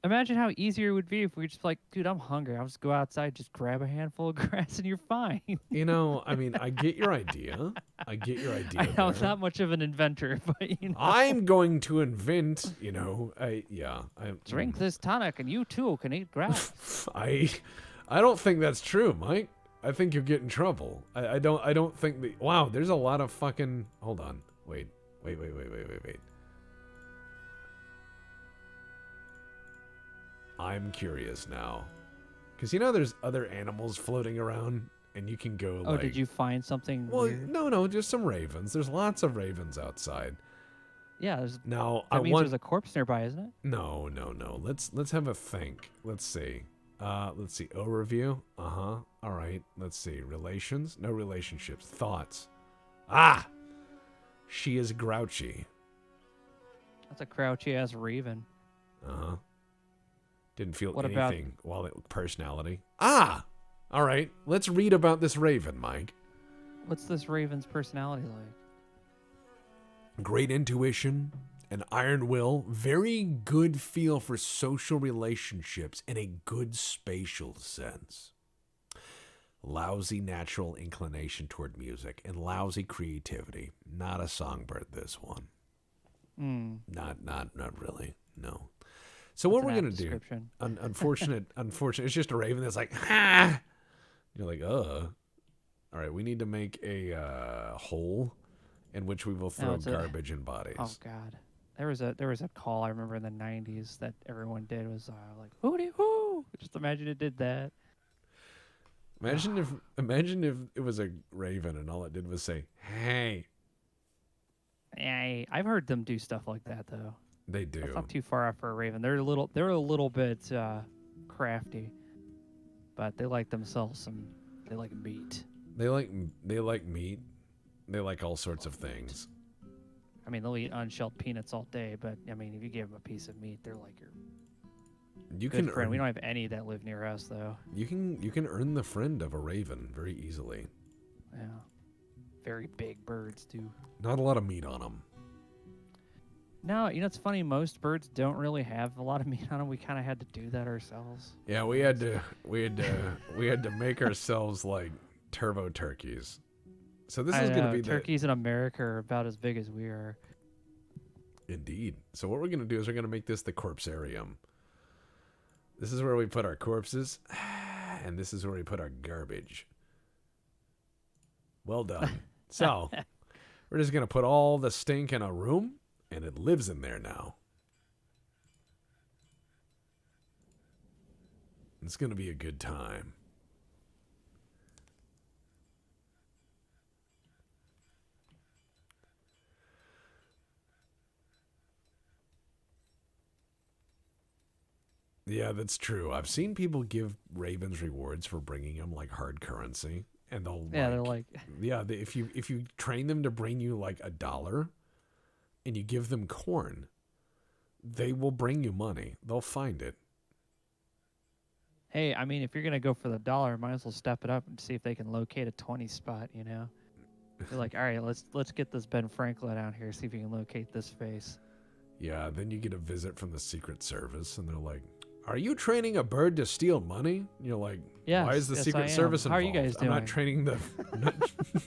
imagine how easier it would be if we were just like, dude, I'm hungry. I'll just go outside, just grab a handful of grass, and you're fine. I mean, I get your idea. I know I'm not much of an inventor, but I'm going to invent. Drink this tonic, and you too can eat grass. I don't think that's true, Mike. I think you'll get in trouble. I don't think that. Wow, there's a lot of fucking. Hold on, wait. I'm curious now. Because there's other animals floating around, and you can go Oh, did you find something weird? No, just some ravens. There's lots of ravens outside. Yeah, that means there's a corpse nearby, isn't it? No. Let's have a think. Let's see. Overview. All right. Let's see. Relations. No relationships. Thoughts. She is grouchy. That's a crouchy ass raven. Didn't feel anything while personality. All right. Let's read about this raven, Mike. What's this raven's personality like? Great intuition, an iron will, very good feel for social relationships, and a good spatial sense. Lousy natural inclination toward music and lousy creativity. Not a songbird, this one. Not really. No. So what we're gonna do? Unfortunate. It's just a raven that's like, ha! You're like, All right, we need to make a hole in which we will throw garbage and bodies. Oh God, there was a call I remember in the '90s that everyone did was like hooty hoo. Just imagine it did that. Imagine if it was a raven and all it did was say, "Hey." Yeah, I've heard them do stuff like that though. They do. That's not too far off for a raven. They're a little bit crafty, but they like themselves some. They like meat. They like meat. They like all sorts of things. I mean, they'll eat unshelled peanuts all day, but I mean, if you give them a piece of meat, they're like your good friend. We don't have any that live near us, though. You can earn the friend of a raven very easily. Yeah. Very big birds, too. Not a lot of meat on them. No, it's funny. Most birds don't really have a lot of meat on them. We kind of had to do that ourselves. Yeah, we had to make ourselves like turbo turkeys. So this is going to be turkeys in America are about as big as we are. Indeed. So what we're going to do is we're going to make this the corpsarium. This is where we put our corpses, and this is where we put our garbage. Well done. So we're just going to put all the stink in a room, and it lives in there now. It's going to be a good time. Yeah, that's true. I've seen people give ravens rewards for bringing them like hard currency, and they're like, if you train them to bring you like $1, and you give them corn, they will bring you money. They'll find it. Hey, I mean, if you're gonna go for the $1, might as well step it up and see if they can locate a 20 spot. You're like, all right, let's get this Ben Franklin out here, see if you can locate this face. Yeah, then you get a visit from the Secret Service, and they're like, "Are you training a bird to steal money?" You're like, yes, "Why is the Secret Service involved? How are you guys doing? I'm not training the."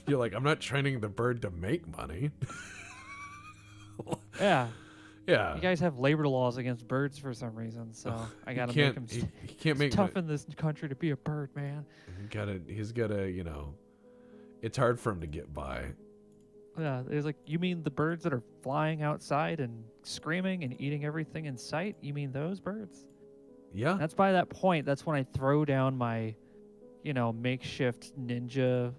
You're like, "I'm not training the bird to make money." Yeah. Yeah. You guys have labor laws against birds for some reason, so I gotta make him. He can't make. It's tough in this country to be a bird, man. He's gotta. It's hard for him to get by. Yeah, it's like, you mean the birds that are flying outside and screaming and eating everything in sight? You mean those birds? Yeah. That's by that point. That's when I throw down my, makeshift ninja,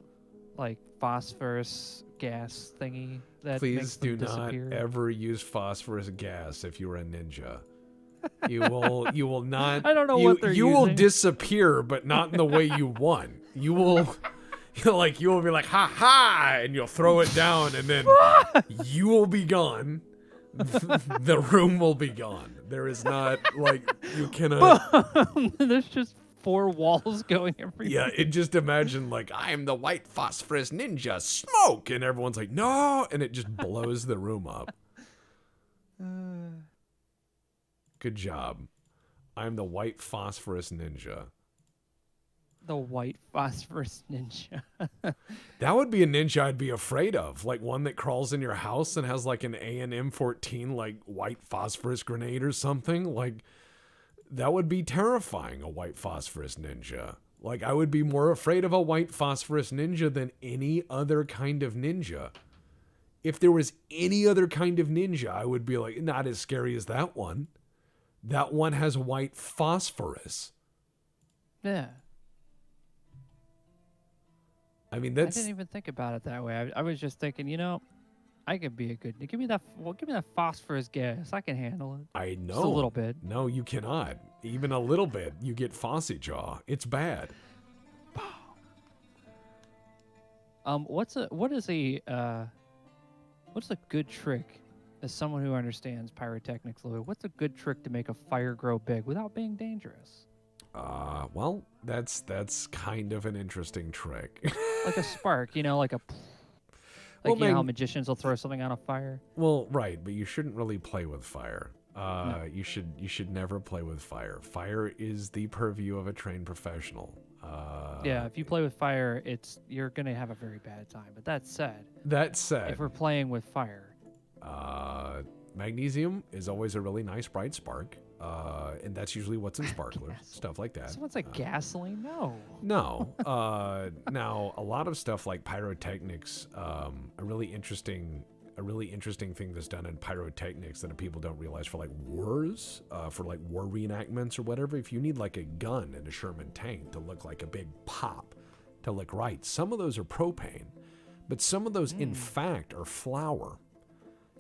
like phosphorus gas thingy. That Please makes them do not disappear. ever use phosphorus gas if you're a ninja. You will not. I don't know what they're You will using. disappear, but not in the way you want. You will. You will be like, ha ha, and you'll throw it down, and then you will be gone. The room will be gone. There is not, you cannot. There's just 4 walls going everywhere. Yeah, just imagine, I am the white phosphorus ninja, smoke! And everyone's like, no! And it just blows the room up. Good job. I'm the white phosphorus ninja. The white phosphorus ninja. That would be a ninja I'd be afraid of. One that crawls in your house and has an A&M-14 white phosphorus grenade or something. That would be terrifying, a white phosphorus ninja. I would be more afraid of a white phosphorus ninja than any other kind of ninja. If there was any other kind of ninja, I would be not as scary as that one. That one has white phosphorus. Yeah. I mean, I didn't even think about it that way. I was just thinking, I could be a good. Give me that phosphorus gas. I can handle it. I know. Just a little bit. No, you cannot. Even a little bit, you get Fossy Jaw. It's bad. What's a good trick, as someone who understands pyrotechnics a little bit? What's a good trick to make a fire grow big without being dangerous? Well, that's kind of an interesting trick. Like a spark, like how magicians will throw something on a fire. Well, right, but you shouldn't really play with fire. No. You should never play with fire. Fire is the purview of a trained professional. Yeah, if you play with fire, you're gonna have a very bad time. But that said, if we're playing with fire, magnesium is always a really nice bright spark. And that's usually what's in sparklers, stuff like that. Someone's like gasoline? No. No. Now, a lot of stuff like pyrotechnics, a really interesting thing that's done in pyrotechnics that people don't realize for wars, for war reenactments or whatever. If you need a gun in a Sherman tank to look like a big pop, to look right, some of those are propane, but some of those in fact are flour.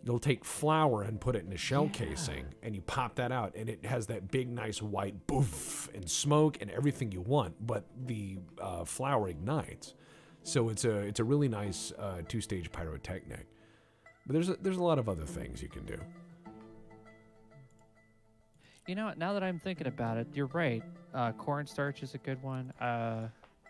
You'll take flour and put it in a shell casing, and you pop that out, and it has that big, nice white boof and smoke and everything you want, but the flour ignites. So it's a really nice 2-stage pyrotechnic. But there's a lot of other things you can do. Now that I'm thinking about it, you're right. Cornstarch is a good one.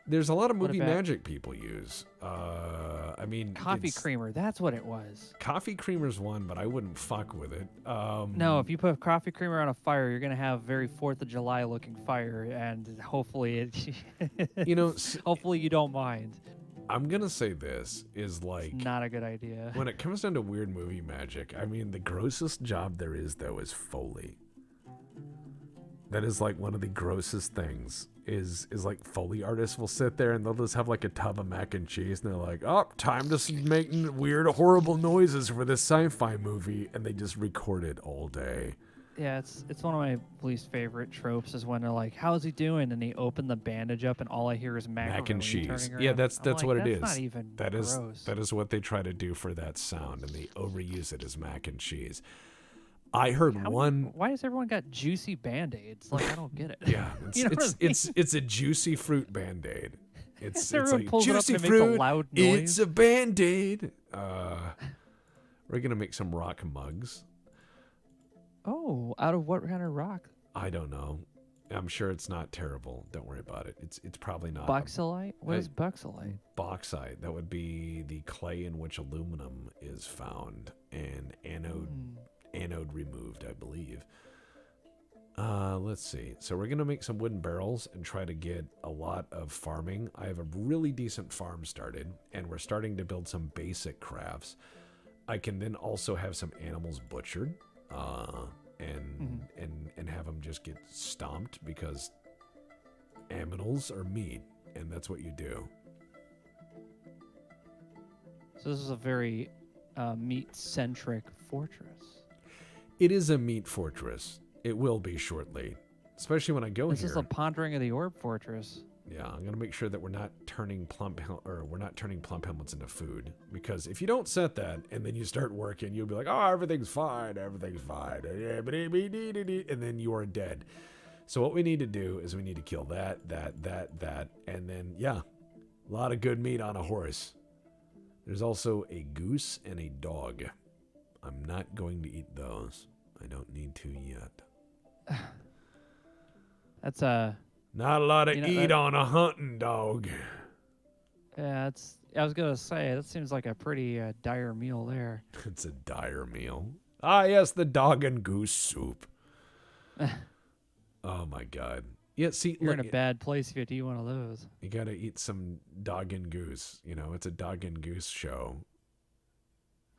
There's a lot of What movie about- magic people use. I mean, Coffee it's- creamer, that's what it was. Coffee creamer's one, but I wouldn't fuck with it. No, if you put coffee creamer on a fire, you're gonna have very 4th of July looking fire, and hopefully hopefully you don't mind. I'm gonna say this is like It's not a good idea. when it comes down to weird movie magic. I mean, the grossest job there is though is Foley. That is like one of the grossest things. Is like Foley artists will sit there and they'll just have like a tub of mac and cheese and they're like, oh, time to make weird, horrible noises for this sci-fi movie, and they just record it all day. Yeah, it's one of my least favorite tropes is when they're like, "How's he doing?" and they open the bandage up and all I hear is Mac and cheese. turning Yeah, around. that's I'm like, what it that's is. Not even gross. That is what they try to do for that sound, and they overuse it as mac and cheese. I heard one. Why has everyone got juicy band-aids? Like, I don't get it. Yeah, You know what I mean? it's a juicy fruit band-aid. It's Everyone like pulls it up juicy and it makes a fruit. loud noise. It's a band-aid. We're gonna make some rock mugs. Oh, out of what kind of rock? I don't know. I'm sure it's not terrible. Don't worry about it. It's probably not. Buxelite? What is buxelite? Bauxite. That would be the clay in which aluminum is found, and anode removed, I believe. Let's see. So we're gonna make some wooden barrels and try to get a lot of farming. I have a really decent farm started, and we're starting to build some basic crafts. I can then also have some animals butchered, and have them just get stomped because aminals are meat, and that's what you do. So this is a very meat-centric fortress. It is a meat fortress. It will be shortly, especially when I go This here. is the Pondering of the Orb fortress. Yeah, I'm gonna make sure that we're not turning plump helmets into food, because if you don't set that and then you start working, you'll be like, oh, everything's fine, and then you are dead. So what we need to do is we need to kill that, and then a lot of good meat on a horse. There's also a goose and a dog. I'm not going to eat those. I don't need to yet. That's Not a lot of that- on a hunting dog. yeah. I was gonna say that seems like a pretty dire meal there. It's a dire meal. Ah, yes, the dog and goose soup. Oh my God. Yeah, see, You're look, in a bad place if you do one of those. you gotta eat some dog and goose. You know, it's a dog and goose show.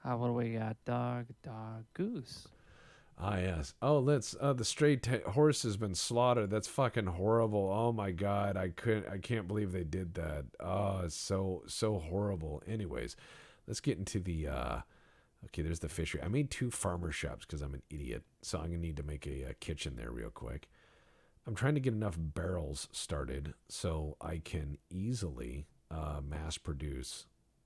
What do we got? Dog, goose. Ah, yes. Oh, the stray horse has been slaughtered. That's fucking horrible. Oh my God, I can't believe they did that. Oh, it's so horrible. Anyways, let's get into the. Okay, there's the fishery. I made 2 farmer shops because I'm an idiot. So I'm gonna need to make a kitchen there real quick. I'm trying to get enough barrels started so I can easily mass produce.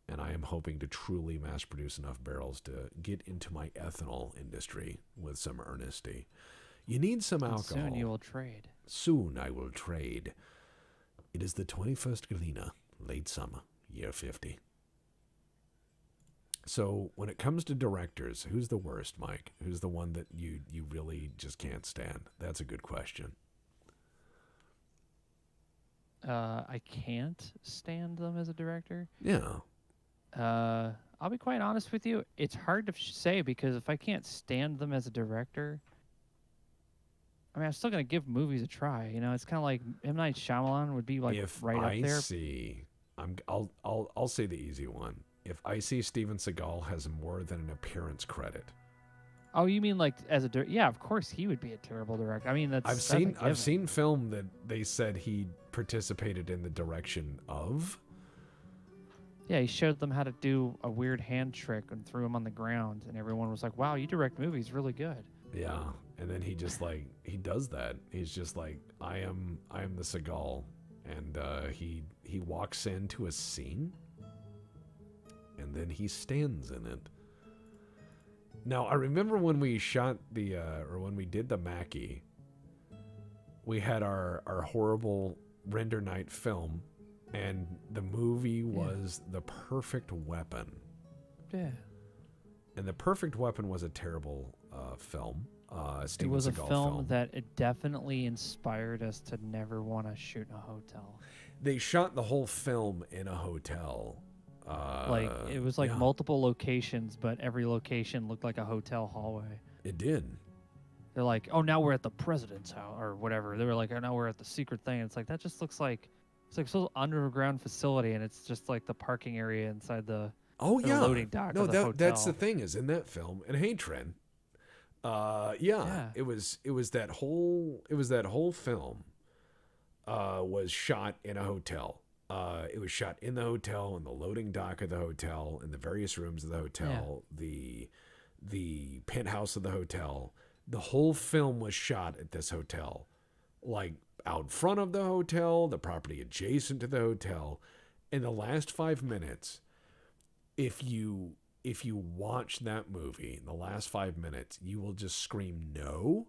And I am hoping to truly mass produce enough barrels to get into my ethanol industry with some earnesty. You need some And alcohol. soon you will trade. Soon I will trade. It is the 21st Galena, late summer, year 50. So when it comes to directors, who's the worst, Mike? Who's the one that you really just can't stand? That's a good question. I can't stand them as a director. Yeah. I'll be quite honest with you. It's hard to say because if I can't stand them as a director, I mean, I'm still gonna give movies a try. You know, it's kind of like M. Night Shyamalan would be like If right I up there. see, I'll say the easy one. If I see Steven Seagal has more than an appearance credit, Oh, you mean like as a yeah? Of course, he would be a terrible director. I mean, that's I've that's a seen given. I've seen film that they said he participated in the direction of. Yeah, he showed them how to do a weird hand trick and threw him on the ground, and everyone was like, "Wow, you direct movies really good." Yeah, and then he just like he does that. He's just like I am the Seagal, and he walks into a scene, and then he stands in it. Now I remember when we shot or when we did the Mackie, we had our horrible render night film, and the movie was The Perfect Weapon. Yeah. And The Perfect Weapon was a terrible film. It Steven was a Seagal film that it definitely inspired us to never want to shoot in a hotel. They shot the whole film in a hotel. Like it was like Yeah, multiple locations, but every location looked like a hotel hallway. it did. They're like, oh, now we're at the president's house or whatever. They were like, oh, now we're at the secret thing. It's like that just looks like it's like some underground facility, and it's just like the parking area inside the Oh the yeah. loading dock No, of the that's the hotel. thing is in that film. And hey, Trent. Yeah. It was that whole film was shot in a hotel. It was shot in the hotel, in the loading dock of the hotel, in the various rooms of the hotel, the penthouse of the hotel. The whole film was shot at this hotel, like out front of the hotel, the property adjacent to the hotel. In the last 5 minutes, if you watch that movie in the last 5 minutes, you will just scream no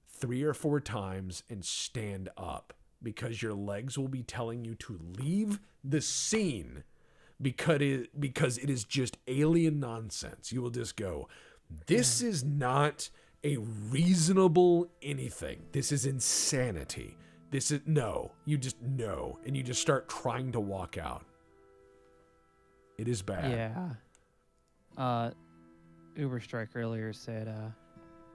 3 or 4 times and stand up because your legs will be telling you to leave the scene because it is just alien nonsense. You will just go, this is not a reasonable anything. This is insanity. This is no. You just no, and you just start trying to walk out. It is bad. Yeah. Uber Strike earlier said,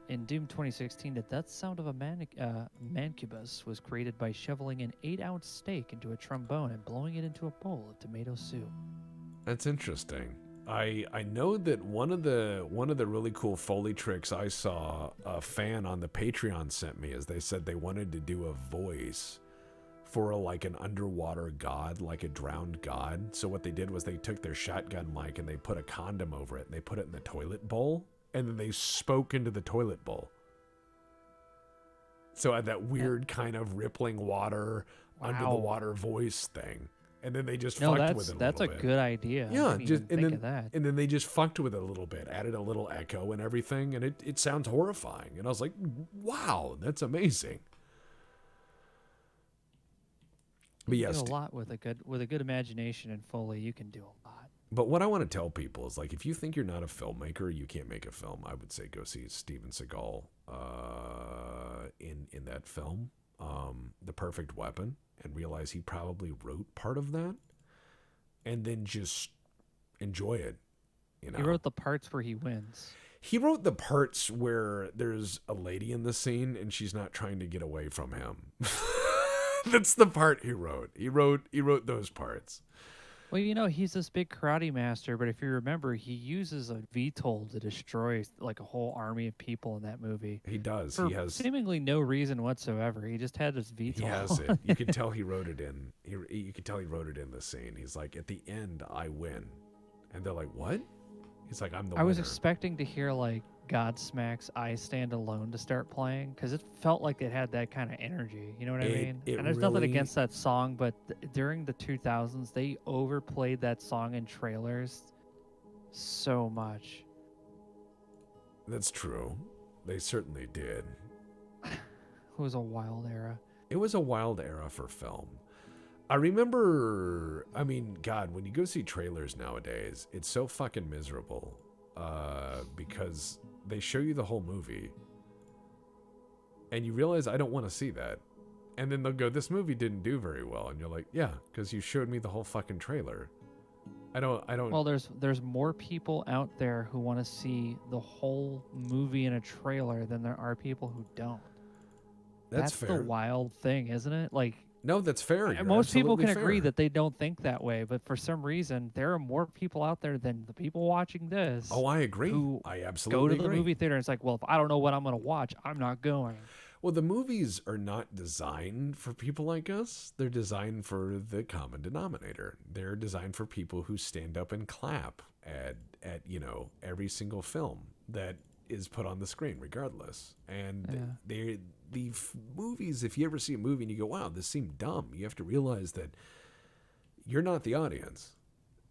in Doom 2016, the death sound of a mancubus was created by shoveling an 8-ounce steak into a trombone and blowing it into a bowl of tomato soup. That's interesting. I know that one of the really cool Foley tricks I saw a fan on the Patreon sent me is they said they wanted to do a voice for like an underwater god, like a drowned god. So what they did was they took their shotgun mic and they put a condom over it and they put it in the toilet bowl and then they spoke into the toilet bowl. So I had that weird kind of rippling water under the water voice thing. And then they just fucked with it a little bit. That's a good idea. Yeah, I didn't even think of that. And then they just fucked with it a little bit, added a little echo and everything, and it sounds horrifying. And I was like, wow, that's amazing. But yes, you can do a lot with a good imagination and Foley. You can do a lot. But what I want to tell people is, like, if you think you're not a filmmaker, you can't make a film. I would say go see Steven Seagal in that film, The Perfect Weapon, and realize he probably wrote part of that, and then just enjoy it. You know, He wrote the parts where he wins. He wrote the parts where there's a lady in the scene and she's not trying to get away from him. That's the part he wrote. He wrote those parts. Well, he's this big karate master, but if you remember, he uses a VTOL to destroy like a whole army of people in that movie. He does. For He has seemingly no reason whatsoever. He just had this VTOL. He has it. You can tell he wrote it in. You can tell he wrote it in the scene. He's like, at the end, I win, and they're like, what? He's like, I'm the winner. I was expecting to hear like Godsmack's "I Stand Alone" to start playing because it felt like it had that kind of energy. You know what I mean? And there's nothing against that song, but during the 2000s, they overplayed that song in trailers so much. That's true. They certainly did. It was a wild era. It was a wild era for film. I remember, I mean, God, when you go see trailers nowadays, it's so fucking miserable because they show you the whole movie and you realize I don't want to see that. And then they'll go, this movie didn't do very well. And you're like, yeah, because you showed me the whole fucking trailer. I don't. Well, there's more people out there who want to see the whole movie in a trailer than there are people who don't. That's fair. The wild thing, isn't it? Like, no, that's fair. You're most people can absolutely agree fair. that they don't think that way, but for some reason, there are more people out there than the people watching this. Oh, I agree. Who I go absolutely to the agree. movie theater and it's like, well, if I don't know what I'm going to watch, I'm not going. Well, the movies are not designed for people like us. They're designed for the common denominator. They're designed for people who stand up and clap at every single film that is put on the screen, regardless. And movies, if you ever see a movie and you go, wow, this seemed dumb, you have to realize that you're not the audience.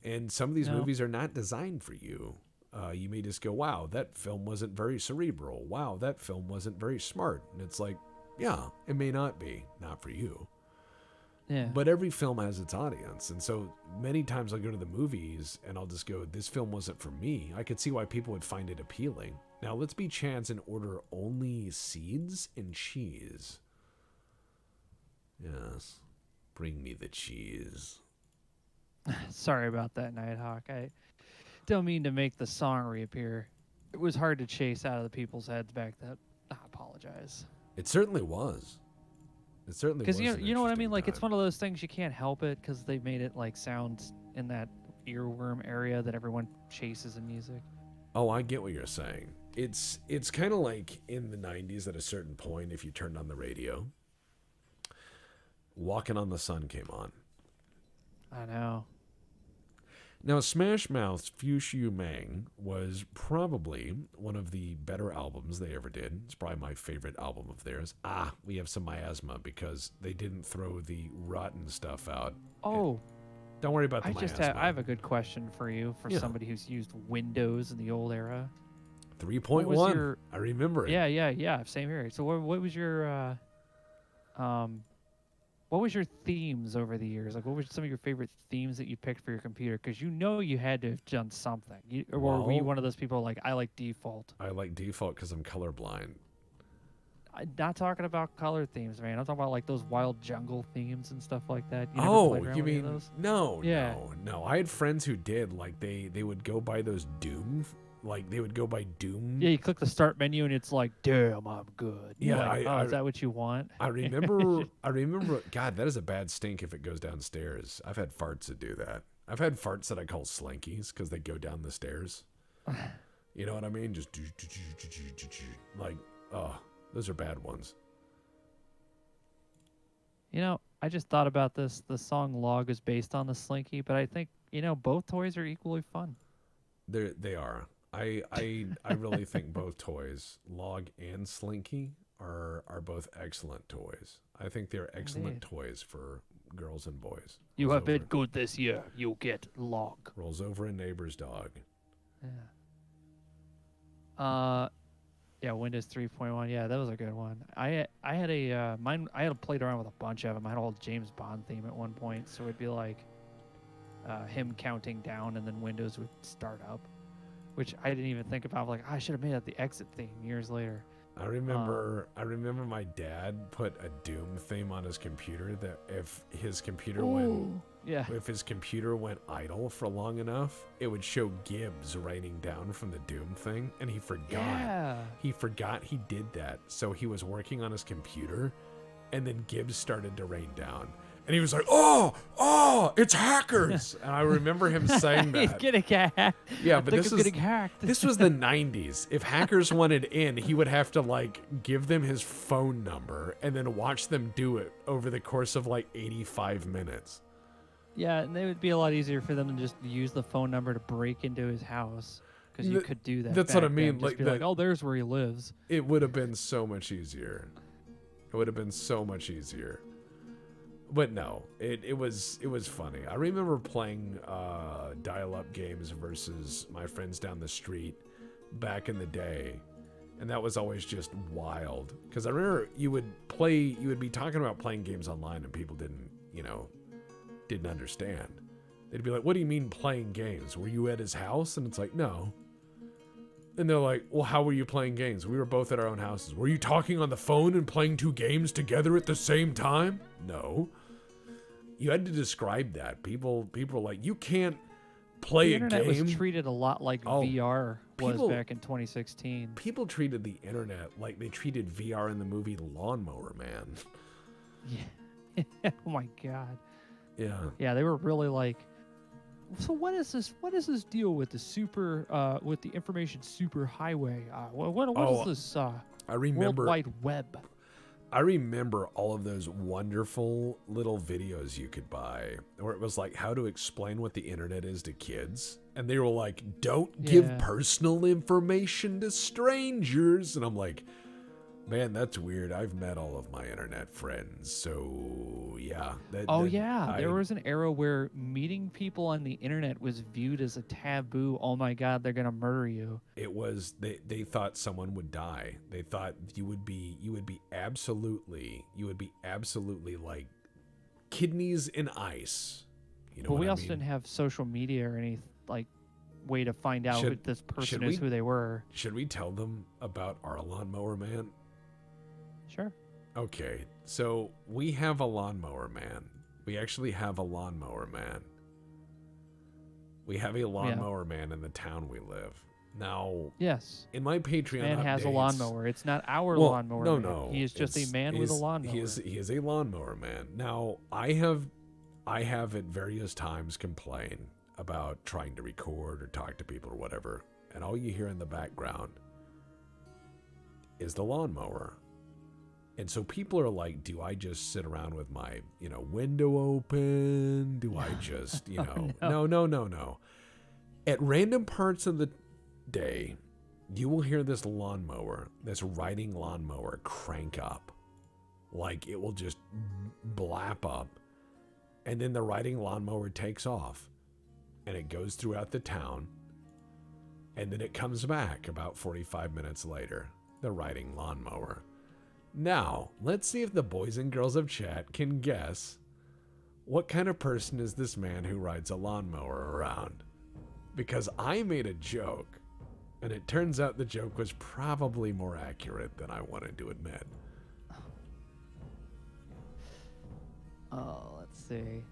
And some of these movies are not designed for you. You may just go, wow, that film wasn't very cerebral. Wow, that film wasn't very smart. And it's like, yeah, it may not be. Not for you. Yeah. But every film has its audience. And so many times I'll go to the movies and I'll just go, this film wasn't for me. I could see why people would find it appealing. Now, let's be Chads and order only seeds and cheese. Yes. Bring me the cheese. Sorry about that, Nighthawk. I don't mean to make the song reappear. It was hard to chase out of the people's heads back then. I apologize. It certainly was. It certainly was. Because you know what I mean? Like, it's one. one of those things you can't help it because they made it like sound in that earworm area that everyone chases in music. Oh, I get what you're saying. It's kind of like in the 90s at a certain point, if you turned on the radio, Walking on the Sun came on. I know. Now, Smash Mouth's Fuchsia Mang was probably one of the better albums they ever did. It's probably my favorite album of theirs. We have some miasma because they didn't throw the rotten stuff out. Oh, don't worry about the miasma. I have a good question for you for somebody who's used Windows in the old era. 3.1. I remember it. Yeah. Same here. So what was your what was your themes over the years? Like, what were some of your favorite themes that you picked for your computer? Because you had to have done something. Or were you one of those people like, I like default? I like default because I'm colorblind. I'm not talking about color themes, man. I'm talking about like those wild jungle themes and stuff like that. You mean those? No. I had friends who did. Like they would go by those Doom. Like they would go by Doom. Yeah, you click the start menu and it's like, damn, I'm good. Yeah, like, is that what you want? I remember. God, that is a bad stink if it goes downstairs. I've had farts that do that. I've had farts that I call slinkies because they go down the stairs. You know what I mean? Just like, those are bad ones. I just thought about this. The song Log is based on the Slinky, but I think, both toys are equally fun. They are. I really think both toys, Log and Slinky, are both excellent toys. I think they're excellent toys for girls and boys. You have been good this year. You get Log. Rolls over a neighbor's dog. Yeah. Windows 3.1. Yeah, that was a good one. I had played around with a bunch of them. I had a whole James Bond theme at one point, so it'd be like him counting down, and then Windows would start up, which I didn't even think about. Like, I should have made that the exit theme years later. I remember my dad put a Doom theme on his computer that if his computer went idle for long enough, it would show Gibbs raining down from the Doom thing, and he forgot. Yeah. He forgot he did that, so he was working on his computer, and then Gibbs started to rain down. And he was like, oh, it's hackers. And I remember him saying that. He's getting hacked. Yeah, but this is getting hacked. This was the 90s. If hackers wanted in, he would have to give them his phone number and then watch them do it over the course of 85 minutes. Yeah, and it would be a lot easier for them to just use the phone number to break into his house, because you could do that. That's what I mean. Just be like, oh, there's where he lives. It would have been so much easier. But no, it was funny. I remember playing dial-up games versus my friends down the street back in the day, and that was always just wild. Because I remember you would be talking about playing games online, and people didn't understand. They'd be like, "What do you mean playing games? Were you at his house?" And it's like, "No." And they're like, "Well, how were you playing games? We were both at our own houses. Were you talking on the phone and playing two games together at the same time?" No. You had to describe that. People were like, "You can't play a game." The internet was treated a lot like VR was back in 2016. People treated the internet like they treated VR in the movie Lawnmower Man. Yeah. Oh my God. Yeah. Yeah, they were really like, so what is this deal with the with the information super highway? What is this I remember World Wide Web? I remember all of those wonderful little videos you could buy where it was like how to explain what the internet is to kids. And they were like, "Don't give personal information to strangers." And I'm like, man, that's weird. I've met all of my internet friends. So, yeah. There was an era where meeting people on the internet was viewed as a taboo. Oh my God, they're going to murder you. It was, they thought someone would die. They thought you would be absolutely like kidneys in ice. You know, but we also didn't have social media or any way to find out who this person is, who they were. Should we tell them about our Lawnmower Man? Sure. Okay, so we have a Lawnmower Man We actually have a lawnmower man. We have a lawnmower man in the town we live. Now, yes, in my Patreon man has a updates- lawnmower. It's not our Well, lawnmower. no, man. no. He is just a man with a lawnmower. He is a lawnmower man. Now, I have at various times complained about trying to record or talk to people or whatever, and all you hear in the background is the lawnmower. And so people are like, do I just sit around with my, window open? Do I just, No. At random parts of the day, you will hear this lawnmower, this riding lawnmower crank up. Like it will just blap up. And then the riding lawnmower takes off. And it goes throughout the town. And then it comes back about 45 minutes later. The riding lawnmower. Now, let's see if the boys and girls of chat can guess what kind of person is this man who rides a lawnmower around. Because I made a joke, and it turns out the joke was probably more accurate than I wanted to admit. Oh, let's see.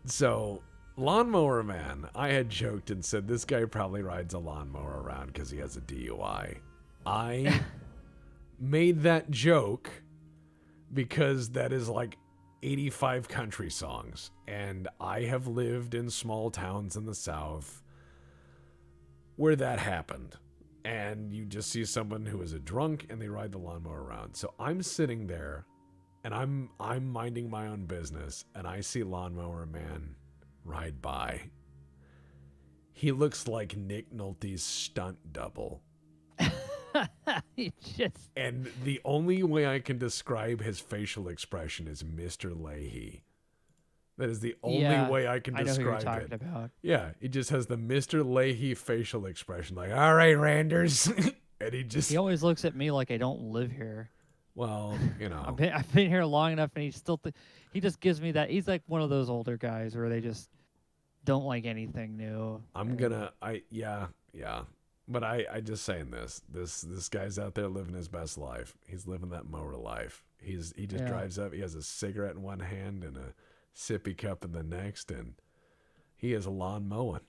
So, Lawnmower Man, I had joked and said this guy probably rides a lawnmower around because he has a DUI. I made that joke because that is like 85 country songs, and I have lived in small towns in the South where that happened, and you just see someone who is a drunk and they ride the lawnmower around. So I'm sitting there and I'm minding my own business, and I see Lawnmower Man ride by. He looks like Nick Nolte's stunt double. And the only way I can describe his facial expression is Mr. Leahy. That is the only way I can describe it. I know who you're talking about. Yeah, he just has the Mr. Leahy facial expression, like, all right, Randers. And he always looks at me like I don't live here. Well, I've been here long enough, and he just gives me that. He's like one of those older guys where they just don't like anything new. Yeah. But I just saying this guy's out there living his best life. He's living that mower life. He just drives up. He has a cigarette in one hand and a sippy cup in the next, and he is a lawn mowing.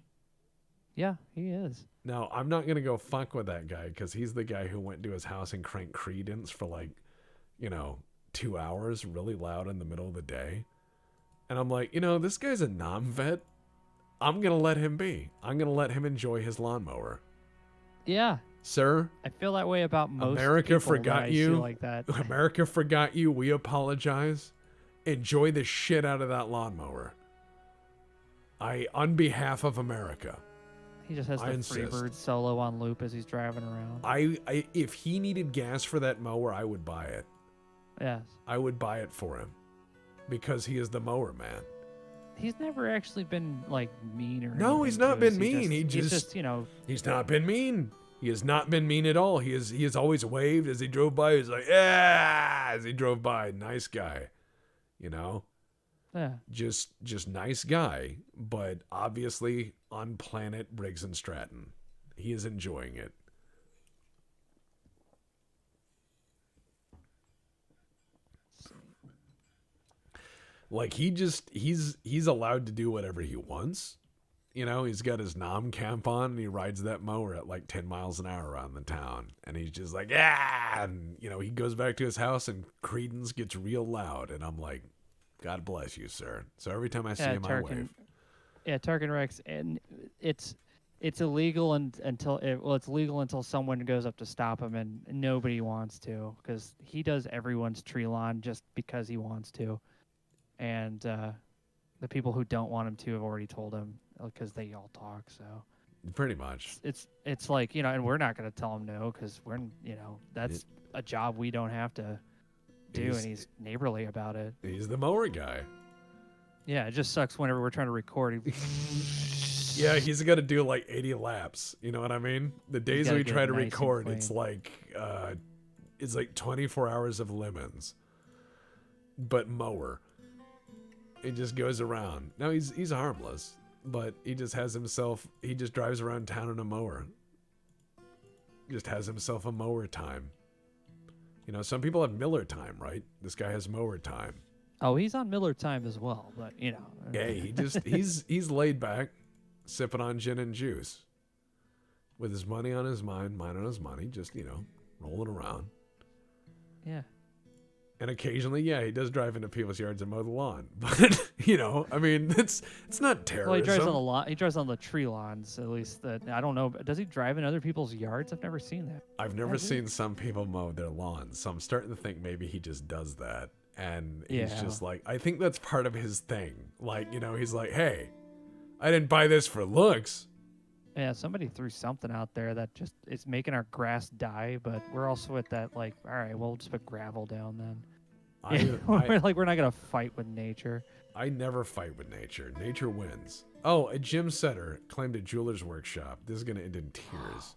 Yeah, he is. Now, I'm not going to go fuck with that guy because he's the guy who went to his house and cranked Creedence for 2 hours really loud in the middle of the day. And I'm like, this guy's a non-vet. I'm going to let him be. I'm going to let him enjoy his lawnmower. Yeah. Sir, I feel that way about most America people forgot you. like that. America forgot you. We apologize. Enjoy the shit out of that lawnmower. On behalf of America. He just has the Freebird solo on loop as he's driving around. If he needed gas for that mower, I would buy it. Yes. I would buy it for him. Because he is the mower man. He's never actually been mean or anything. No, he's not been mean. He's just he's not been mean. He has not been mean at all. He has always waved as he drove by. He's like, yeah, as he drove by. Nice guy. Yeah. Just nice guy, but obviously on planet Briggs and Stratton. He is enjoying it. Like he's allowed to do whatever he wants. He's got his nom camp on and he rides that mower at 10 miles an hour around the town. And he's just like, yeah. And, he goes back to his house and Creedence gets real loud. And I'm like, God bless you, sir. So every time I see him, I wave. Yeah, Tarkin Rex. And it's illegal it's legal until someone goes up to stop him, and nobody wants to, because he does everyone's tree lawn just because he wants to. And the people who don't want him to have already told him, because they all talk. So pretty much it's like, and we're not going to tell him no, because we're that's a job we don't have to do, and he's neighborly about it. He's the mower guy. Yeah, it just sucks whenever we're trying to record. Yeah, he's got to do 80 laps. You know what I mean? The days we try to record, it's like 24 hours of lemons, but mower. It just goes around. Now he's harmless, but he just drives around town in a mower. Just has himself a mower time. Some people have Miller time, right? This guy has mower time. Oh, he's on Miller time as well, but Yeah, he's laid back, sipping on gin and juice, with his money on his mind on his money, just rolling around. Yeah. And occasionally, yeah, he does drive into people's yards and mow the lawn. But I mean, it's not terrorism. Well, he drives on the lawn. He drives on the tree lawns, at least. I don't know. Does he drive in other people's yards? I've never seen that. I've never seen some people mow their lawns, so I'm starting to think maybe he just does that. And he's just like, I think that's part of his thing. Like, he's like, hey, I didn't buy this for looks. Yeah, somebody threw something out there that just it's making our grass die, but we're also at that all right, we'll just put gravel down then. We're not gonna fight with nature. I never fight with nature. Nature wins. Oh, a gym setter claimed a jeweler's workshop. This is gonna end in tears.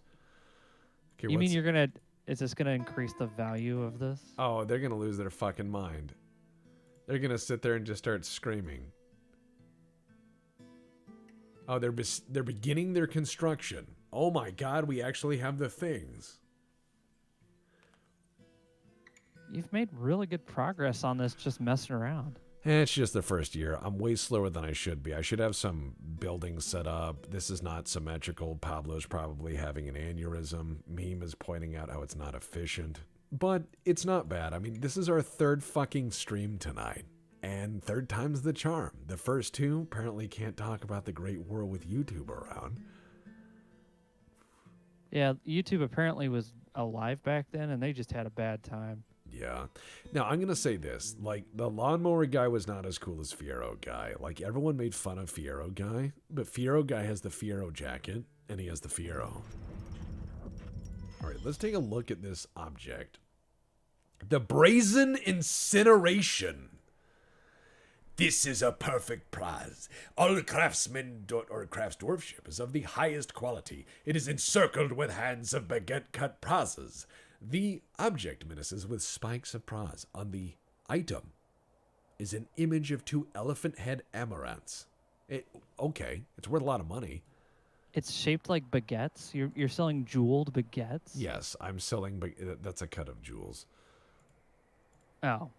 Okay, you mean is this gonna increase the value of this? Oh, they're gonna lose their fucking mind. They're gonna sit there and just start screaming. Oh, they're beginning their construction. Oh my God, we actually have the things. You've made really good progress on this just messing around. It's just the first year. I'm way slower than I should be. I should have some buildings set up. This is not symmetrical. Pablo's probably having an aneurysm. Meme is pointing out how it's not efficient. But it's not bad. I mean, this is our third fucking stream tonight. And third time's the charm. The first two apparently can't talk about the great world with YouTube around. Yeah, YouTube apparently was alive back then, and they just had a bad time. Yeah. Now, I'm going to say this. Like, the lawnmower guy was not as cool as Fiero guy. Like, everyone made fun of Fiero guy, but Fiero guy has the Fiero jacket, and he has the Fiero. All right, let's take a look at this object. The Brazen Incineration. This is a perfect prize. All craftsmen or crafts dwarfship is of the highest quality. It is encircled with hands of baguette-cut prazes. The object menaces with spikes of praz. On the item is an image of two elephant head amaranths. Okay, it's worth a lot of money. It's shaped like baguettes? You're selling jeweled baguettes? Yes, I'm selling, that's a cut of jewels. Oh.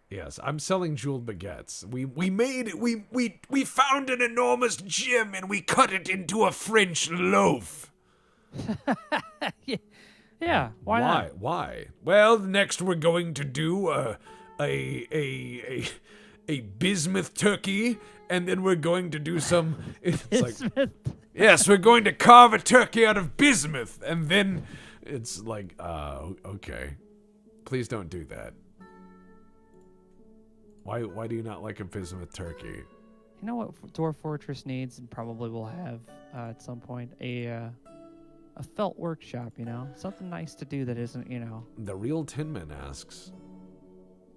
Yes, I'm selling jeweled baguettes. We found an enormous gem and we cut it into a French loaf. Yeah, why not? Why? Well, next we're going to do a bismuth turkey, and then we're going to do some. Yes, we're going to carve a turkey out of bismuth, and then it's like, okay, please don't do that. Why do you not like a bismuth turkey? You know what Dwarf Fortress needs, and probably will have at some point, a felt workshop, something nice to do that isn't, The Real Tinman asks,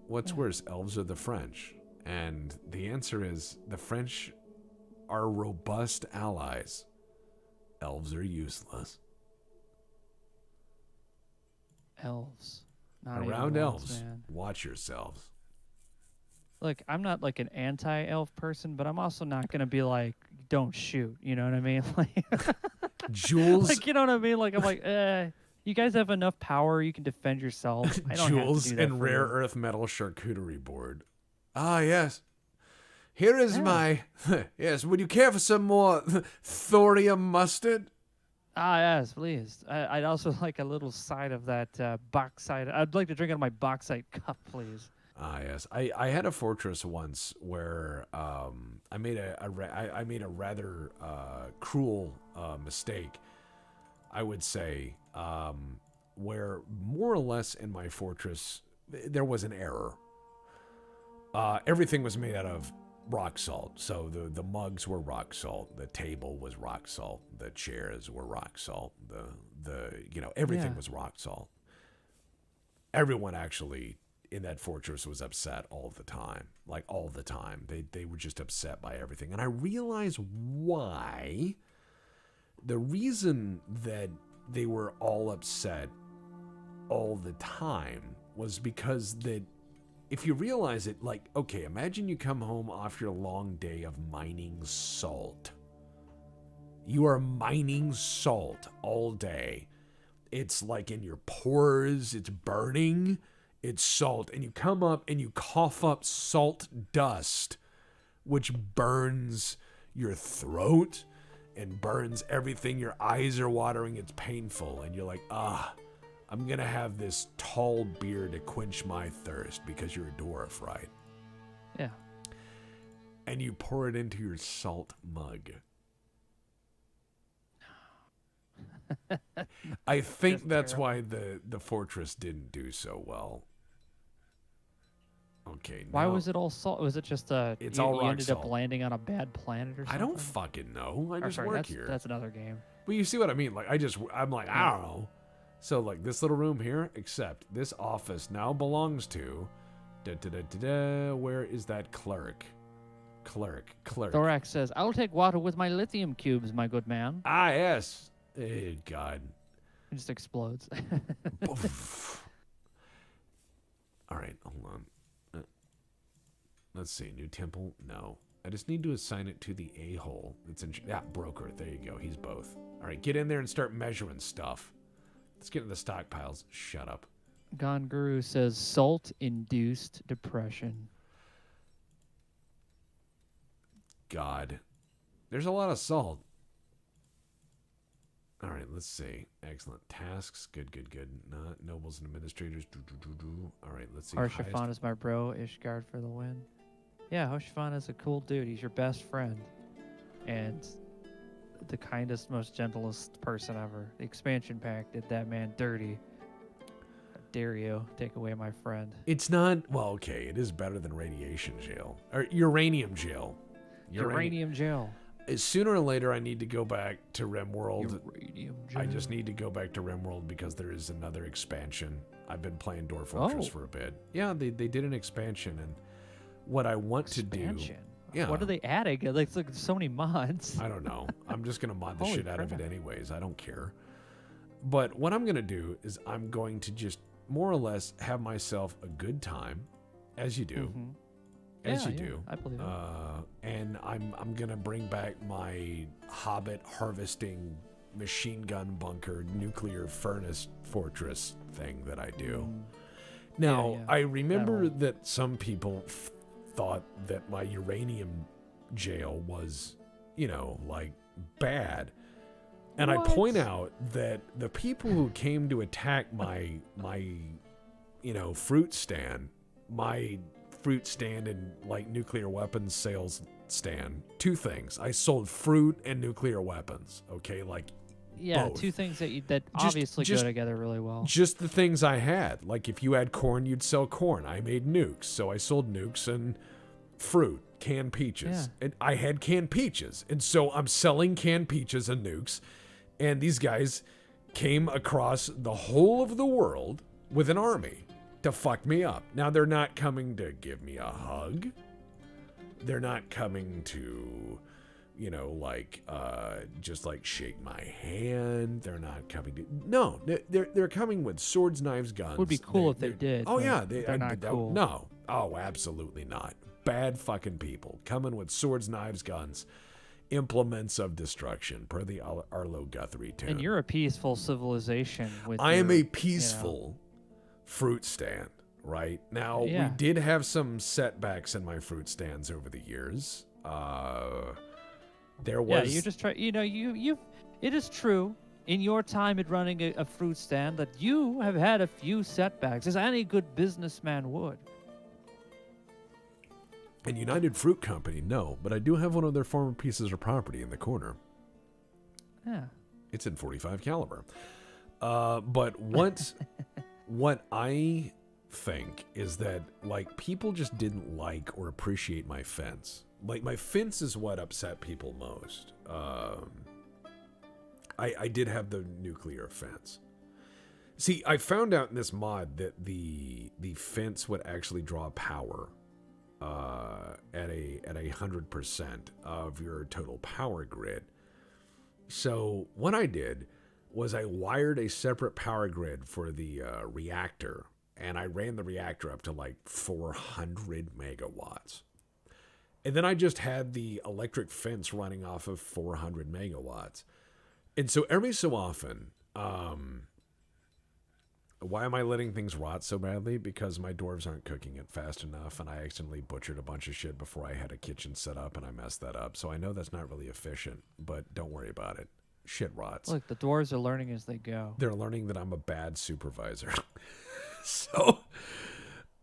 what's worse, elves or the French? And the answer is, the French are robust allies. Elves are useless. Elves. Not Around even elves, man. Watch yourselves. Look, I'm not like an anti-elf person, but I'm also not going to be like, don't shoot. You know what I mean? Like, Jules. Like, you know what I mean? Like, I'm like, you guys have enough power. You can defend yourself. I don't Jules have to do that and for rare you. earth metal charcuterie board. Ah, yes. Here is my... Yes, would you care for some more thorium mustard? Ah, yes, please. I'd also like a little side of that bauxite. I'd like to drink out of my bauxite cup, please. Ah, yes. I had a fortress once where I made a rather cruel mistake, I would say, where more or less in my fortress there was an error. Everything was made out of rock salt. So the mugs were rock salt, the table was rock salt, the chairs were rock salt, everything was rock salt. Everyone actually in that fortress was upset all the time. Like, all the time. They were just upset by everything. And I realized why. The reason that they were all upset all the time was because that, if you realize it, like, okay, imagine you come home after a long day of mining salt. You are mining salt all day. It's like in your pores, it's burning. It's salt. And you come up and you cough up salt dust, which burns your throat and burns everything. Your eyes are watering. It's painful. And you're like, I'm going to have this tall beer to quench my thirst because you're a dwarf, right? Yeah. And you pour it into your salt mug. I think Just that's terrible. why the fortress didn't do so well. Okay, Why now was it all salt? Was it just It's you, all you rock ended salt. up landing on a bad planet or something? I don't fucking know. I Or just sorry, work that's, here. That's another game. But you see what I mean? Like I'm like, I don't know. So like this little room here, except this office now belongs to where is that clerk? Clerk. Thorax says, "I'll take water with my lithium cubes, my good man." Ah, yes. Eh, God. It just explodes. Poof. All right, hold on. Let's see. New temple? No. I just need to assign it to the a-hole. It's in... Yeah, broker. There you go. He's both. All right, get in there and start measuring stuff. Let's get in the stockpiles. Shut up. Gone Guru says, "Salt-induced depression." God. There's a lot of salt. All right, let's see. Excellent. Tasks. Good. Nobles and administrators. All right, let's see. Harshafan is my bro. Ishgard for the win. Yeah, Harshafan is a cool dude. He's your best friend. And the kindest, most gentlest person ever. The expansion pack did that man dirty. How dare you take away my friend? It's not... Well, okay, it is better than radiation jail. Or uranium jail. Uranium jail. Sooner or later, I need to go back to Rimworld. Uranium jail. I just need to go back to Rimworld because there is another expansion. I've been playing Dwarf Fortress for a bit. Yeah, they did an expansion, and what I want to do... Yeah. What are they adding? Like, it's like so many mods. I don't know. I'm just going to mod the Holy shit out of it crap. anyways. I don't care. But what I'm going to do is I'm going to just more or less have myself a good time, as you do. Mhm. As Yeah, you yeah, do. I believe it. And I'm going to bring back my Hobbit harvesting machine gun bunker nuclear furnace fortress thing that I do. Now, yeah. I remember That'll- that some people thought that my uranium jail was, like bad. And I point out that the people who came to attack my fruit stand, my fruit stand and like nuclear weapons sales stand, two things. I sold fruit and nuclear weapons, okay? Like Yeah, both. two things that Just- obviously just- go together really well. Just the things I had. Like if you had corn, you'd sell corn. I made nukes, so I sold nukes and fruit, canned peaches. Yeah. And I had canned peaches. And so I'm selling canned peaches and nukes. And these guys came across the whole of the world with an army to fuck me up. Now they're not coming to give me a hug. They're not coming to, just like shake my hand. They're not coming to. No, they're coming with swords, knives, guns. Would be cool if they did. Oh but yeah, they're not cool. No, oh absolutely not. Bad fucking people coming with swords, knives, guns, implements of destruction, per the Arlo Guthrie tune. And you're a peaceful civilization. With I am your, a peaceful fruit stand. Right now, Yeah. we did have some setbacks in my fruit stands over the years. There was. Yeah, you just try. You. It is true. In your time at running a fruit stand, that you have had a few setbacks, as any good businessman would. And United Fruit Company, no, but I do have one of their former pieces of property in the corner. Yeah. It's in 45 caliber. But what I think is that like people just didn't like or appreciate my fence. Like my fence is what upset people most. I did have the nuclear fence. See, I found out in this mod that the fence would actually draw power at a 100% of your total power grid. So what I did was I wired a separate power grid for the reactor, and I ran the reactor up to like 400 megawatts. And then I just had the electric fence running off of 400 megawatts. And so every so often, Why am I letting things rot so badly? Because my dwarves aren't cooking it fast enough, and I accidentally butchered a bunch of shit before I had a kitchen set up, and I messed that up. So I know that's not really efficient, but don't worry about it. Shit rots. Look, the dwarves are learning as they go. They're learning that I'm a bad supervisor. So...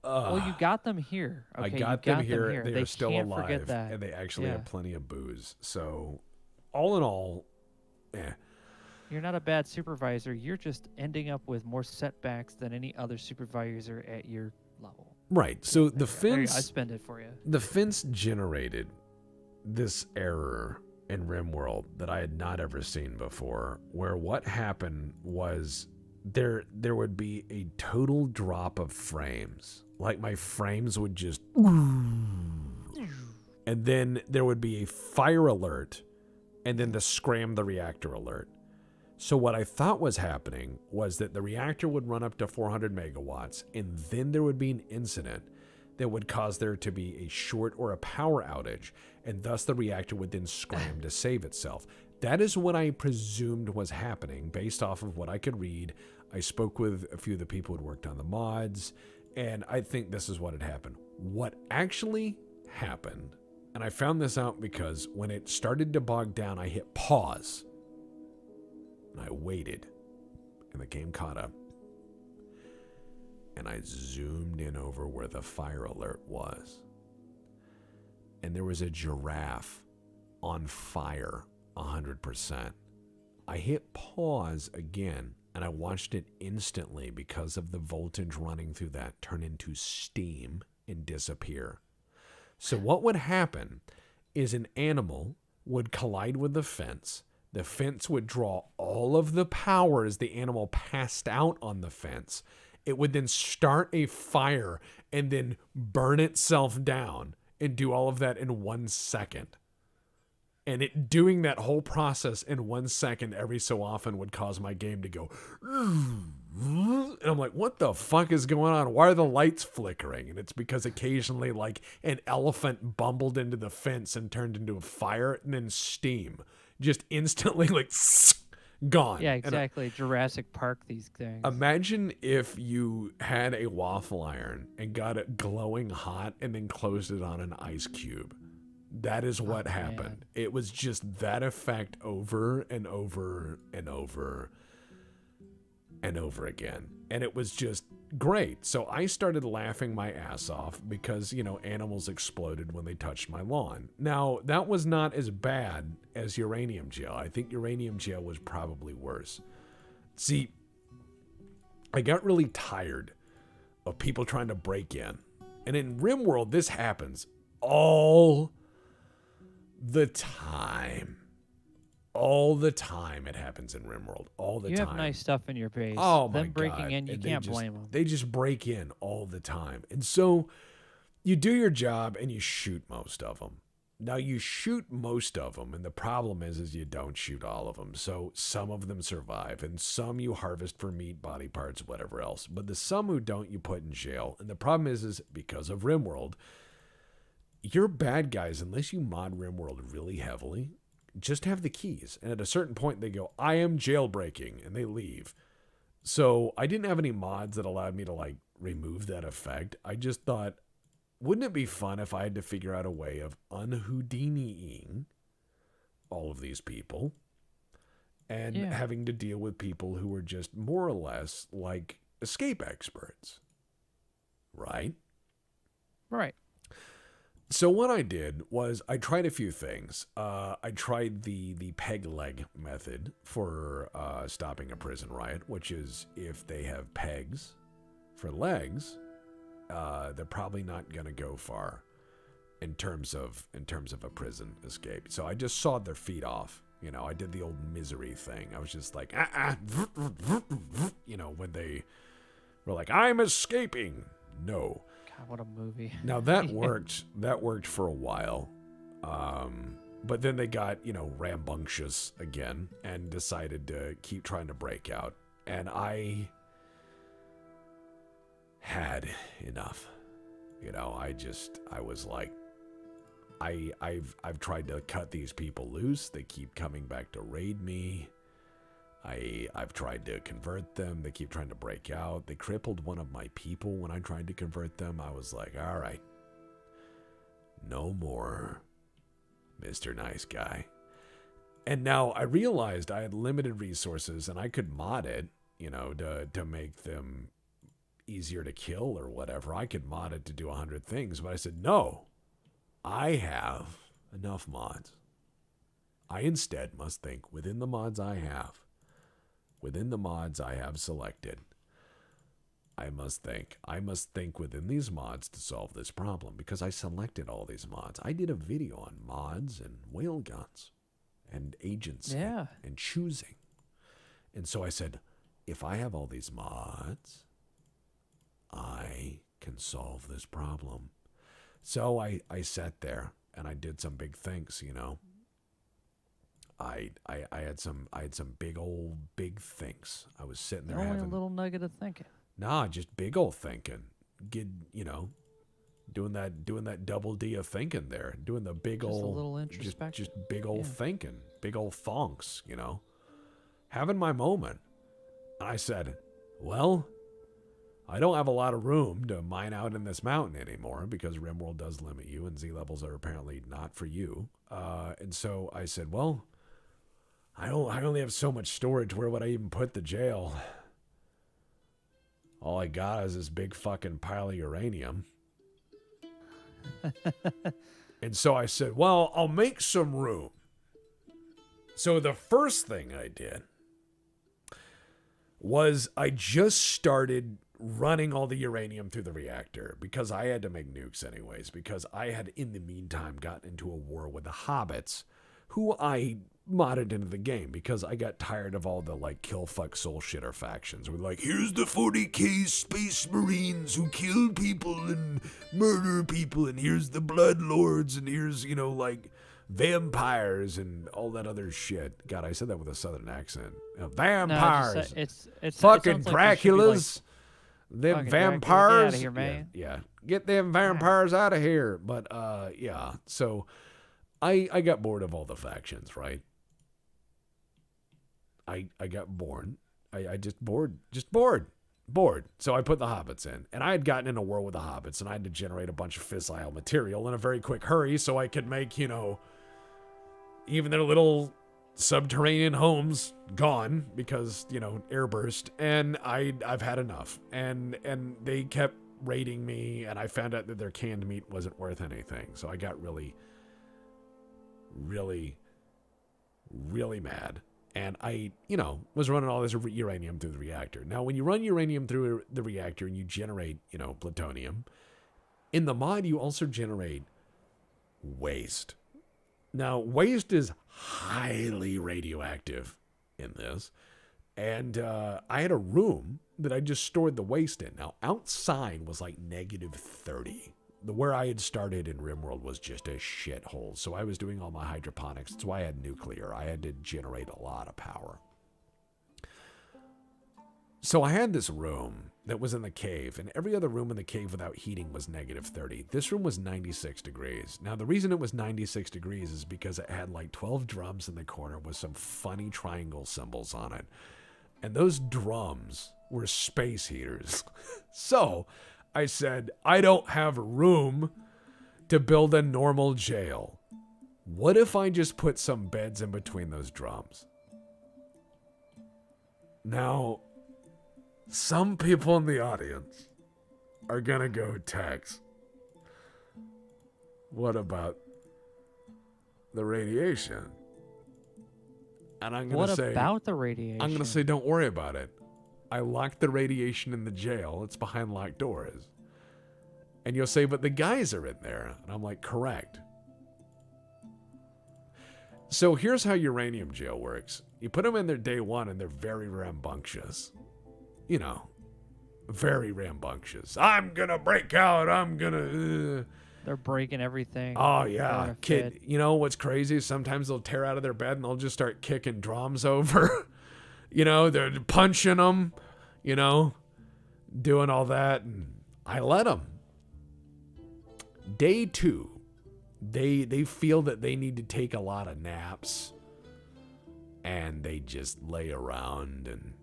well, you got them here. Okay, I got you them here. They are still can't alive, forget that. and they actually Yeah. have plenty of booze. So, all in all, You're not a bad supervisor. You're just ending up with more setbacks than any other supervisor at your level. right. So the There you go. I fence, spend it for you. the fence generated this error in Rimworld that I had not ever seen before, where what happened was there would be a total drop of frames. Like my frames would just, and then there would be a fire alert, and then the scram the reactor alert. So what I thought was happening was that the reactor would run up to 400 megawatts, and then there would be an incident that would cause there to be a short or a power outage, and thus the reactor would then scram to save itself. That is what I presumed was happening based off of what I could read. I spoke with a few of the people who had worked on the mods, and I think this is what had happened. What actually happened, and I found this out because when it started to bog down, I hit pause. And I waited, and the game caught up. And I zoomed in over where the fire alert was. And there was a giraffe on fire 100%. I hit pause again, and I watched it instantly because of the voltage running through that turn into steam and disappear. So what would happen is an animal would collide with the fence. The fence would draw all of the power as the animal passed out on the fence. It would then start a fire and then burn itself down and do all of that in 1 second. And it doing that whole process in 1 second every so often would cause my game to go. And I'm like, what the fuck is going on? Why are the lights flickering? And it's because occasionally like an elephant bumbled into the fence and turned into a fire and then steam. Just instantly like gone. Yeah, exactly. Jurassic Park, these things. Imagine if you had a waffle iron and got it glowing hot and then closed it on an ice cube. That is what happened. Man. It was just that effect over and over and over and over again. And it was just great. So I started laughing my ass off because, you know, animals exploded when they touched my lawn. Now, that was not as bad as uranium jail. I think uranium jail was probably worse. See, I got really tired of people trying to break in. And in Rimworld, this happens all the time. All the time it happens in Rimworld. All the time. You have nice stuff in your base. Oh my Them breaking God. in, you And can't blame them. They just break in all the time. And so you do your job and you shoot most of them. Now you shoot most of them, and the problem is you don't shoot all of them. So some of them survive, and some you harvest for meat, body parts, whatever else. But the some who don't, you put in jail. And the problem is because of Rimworld, you're bad guys unless you mod Rimworld really heavily. Just have the keys. And at a certain point, they go, I am jailbreaking, and they leave. So I didn't have any mods that allowed me to, like, remove that effect. I just thought, wouldn't it be fun if I had to figure out a way of unhoudiniing all of these people and having to deal with people who were just more or less like escape experts? Right? Right. So what I did was I tried a few things. I tried the peg leg method for stopping a prison riot, which is if they have pegs for legs, they're probably not going to go far in terms of a prison escape. So I just sawed their feet off. You know, I did the old misery thing. I was just like, you know, when they were like, I'm escaping. No. God, what a movie. Now that worked. That worked for a while. But then they got, you know, rambunctious again and decided to keep trying to break out. And I had enough. You know, I was like, I've tried to cut these people loose. They keep coming back to raid me. I've tried to convert them. They keep trying to break out. They crippled one of my people when I tried to convert them. I was like, all right, no more, Mr. Nice Guy. And now I realized I had limited resources and I could mod it, you know, to make them easier to kill or whatever. I could mod it to do 100 things, but I said, no, I have enough mods. I instead must think within the mods I have. Within the mods I have selected, I must think within these mods to solve this problem because I selected all these mods. I did a video on mods and whale guns and agents and choosing. And so I said, if I have all these mods, I can solve this problem. So I sat there and I did some big things, you know. I had some big things. I was sitting there Only a little nugget of thinking. Nah, just big old thinking. Doing that double D of thinking there. Doing the big Just old a little introspection. Just big old thinking. Big old thonks, you know. Having my moment. And I said, well, I don't have a lot of room to mine out in this mountain anymore because Rimworld does limit you and Z levels are apparently not for you. And so I said, well, I only have so much storage. Where would I even put the jail? All I got is this big fucking pile of uranium. And so I said, well, I'll make some room. So the first thing I did was I just started running all the uranium through the reactor because I had to make nukes anyways, because I had in the meantime gotten into a war with the hobbits who I modded into the game because I got tired of all the like kill fuck soul shitter factions. We're like, here's the 40k space marines who kill people and murder people, and here's the blood lords, and here's, you know, like vampires and all that other shit. God, I said that with a southern accent. Vampires. No, it's fucking it sounds like Draculas. Them vampires. Get out of here, man. Yeah. Get them vampires out of here. But yeah. So I got bored of all the factions, right? I got bored. I just bored. So I put the hobbits in. And I had gotten in a war with the hobbits, and I had to generate a bunch of fissile material in a very quick hurry so I could make, you know, even their little subterranean homes gone because, you know, airburst. And I've had enough. And they kept raiding me, and I found out that their canned meat wasn't worth anything. So I got really mad. And I, you know, was running all this uranium through the reactor. Now, when you run uranium through the reactor and you generate, you know, plutonium, in the mod, you also generate waste. Now, waste is highly radioactive in this. And I had a room that I just stored the waste in. Now, outside was like -30. Where I had started in Rimworld was just a shithole. So I was doing all my hydroponics. That's why I had nuclear. I had to generate a lot of power. So I had this room that was in the cave, and every other room in the cave without heating was -30. This room was 96 degrees. Now, the reason it was 96 degrees is because it had like 12 drums in the corner with some funny triangle symbols on it. And those drums were space heaters. So I said, I don't have room to build a normal jail. What if I just put some beds in between those drums? Now, some people in the audience are going to go, Tex, what about the radiation? And I'm going to say, what about the radiation? I'm going to say, don't worry about it. I locked the radiation in the jail. It's behind locked doors. And you'll say, but the guys are in there. And I'm like, correct. So here's how uranium jail works. You put them in there day one, and they're very rambunctious. You know, very rambunctious. I'm going to break out. I'm going to... They're breaking everything. Oh, yeah. Kid, you know what's crazy? Sometimes they'll tear out of their bed, and they'll just start kicking drums over. You know, they're punching them, you know, doing all that. And I let them. Day 2, they feel that they need to take a lot of naps. and they just lay around and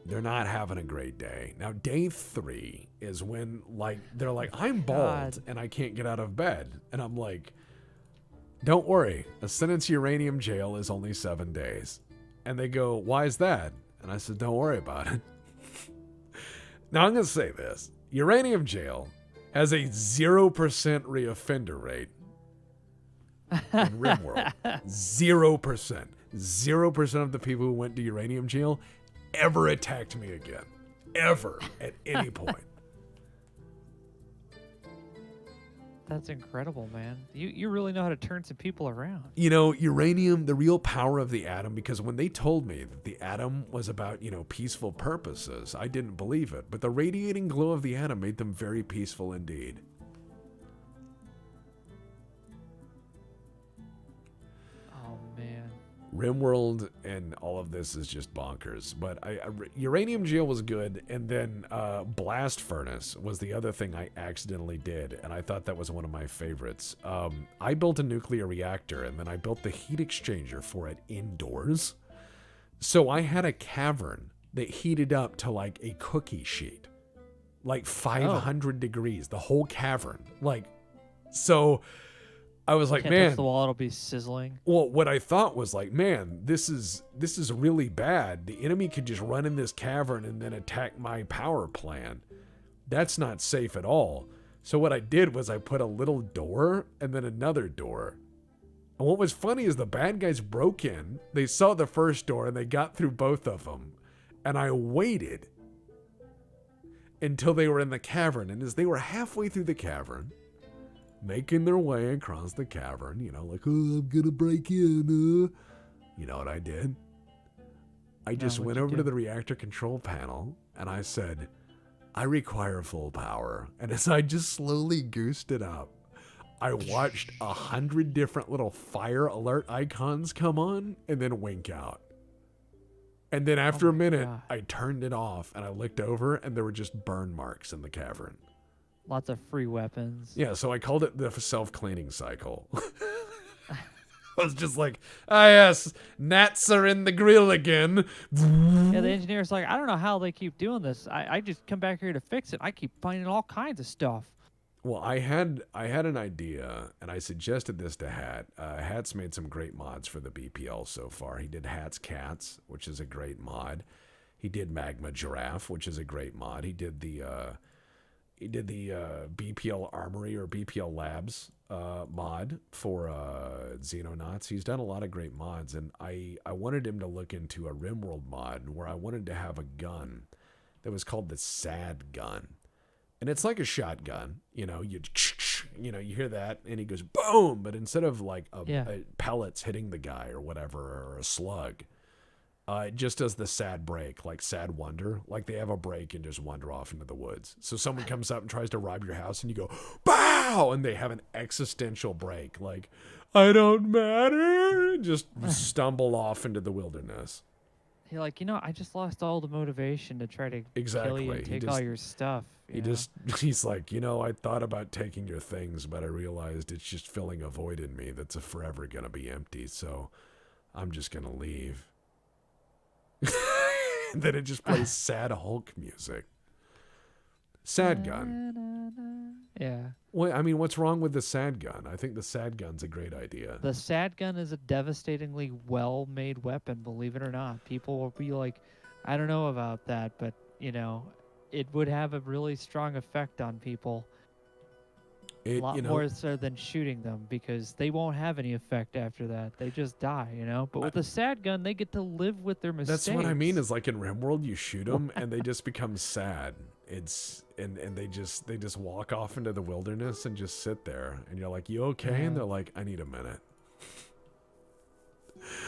they're not having a great day. Now, day 3 is when, like, they're like, I'm bald and I can't get out of bed. And I'm like, don't worry. A sentence uranium jail is only 7 days. And they go, why is that? And I said, don't worry about it. Now, I'm going to say this. Uranium jail has a 0% reoffender rate in Rimworld. 0%. 0% of the people who went to uranium jail ever attacked me again. Ever. At any point. That's incredible, man. You really know how to turn some people around. You know, uranium, the real power of the atom, because when they told me that the atom was about, peaceful purposes, I didn't believe it. But the radiating glow of the atom made them very peaceful indeed. Oh, man. Rimworld and all of this is just bonkers. But Uranium Jail was good, and then Blast Furnace was the other thing I accidentally did, and I thought that was one of my favorites. I built a nuclear reactor, and then I built the heat exchanger for it indoors. So I had a cavern that heated up to like a cookie sheet. Like 500 degrees, the whole cavern. So I was like, Can't man, touch the wall, it'll be sizzling. well, what I thought was like, man, this is really bad. The enemy could just run in this cavern and then attack my power plant. That's not safe at all. So what I did was I put a little door and then another door. And what was funny is the bad guys broke in. They saw the first door and they got through both of them. And I waited until they were in the cavern. And as they were halfway through the cavern, making their way across the cavern, like, oh, I'm gonna break in. You know what I did? I just went over to the reactor control panel and I said, I require full power. And as I just slowly goosed it up, I watched 100 different little fire alert icons come on and then wink out. And then after a minute, I turned it off and I looked over and there were just burn marks in the cavern. Lots of free weapons. Yeah, so I called it the self-cleaning cycle. I was just like, yes, gnats are in the grill again. Yeah, the engineer's like, I don't know how they keep doing this. I just come back here to fix it. I keep finding all kinds of stuff. Well, I had an idea, and I suggested this to Hat. Hat's made some great mods for the BPL so far. He did Hat's Cats, which is a great mod. He did Magma Giraffe, which is a great mod. He did the BPL Armory or BPL Labs mod for Xenonauts. He's done a lot of great mods, and I wanted him to look into a Rimworld mod where I wanted to have a gun that was called the Sad Gun. And it's like a shotgun, you hear that and he goes boom, but instead of like pellets hitting the guy or whatever, or a slug, it just does the sad break, like Sad Wonder, like they have a break and just wander off into the woods. So someone comes up and tries to rob your house and you go, bow, and they have an existential break, like, I don't matter, just stumble off into the wilderness. You're like, I just lost all the motivation to try to kill you and take all your stuff. He's like, I thought about taking your things, but I realized it's just filling a void in me that's forever going to be empty. So I'm just going to leave. And then it just plays sad Hulk music. Sad Gun. Yeah. Well, I mean, what's wrong with the Sad Gun? I think the Sad Gun's a great idea. The Sad Gun is a devastatingly well-made weapon, believe it or not. People will be like, I don't know about that, but, it would have a really strong effect on people. A lot more so than shooting them, because they won't have any effect after that. They just die, But with the Sad Gun, they get to live with their mistakes. That's what I mean, is like in Rimworld, you shoot them and they just become sad. And they just walk off into the wilderness and just sit there. And you're like, you okay? Yeah. And they're like, I need a minute.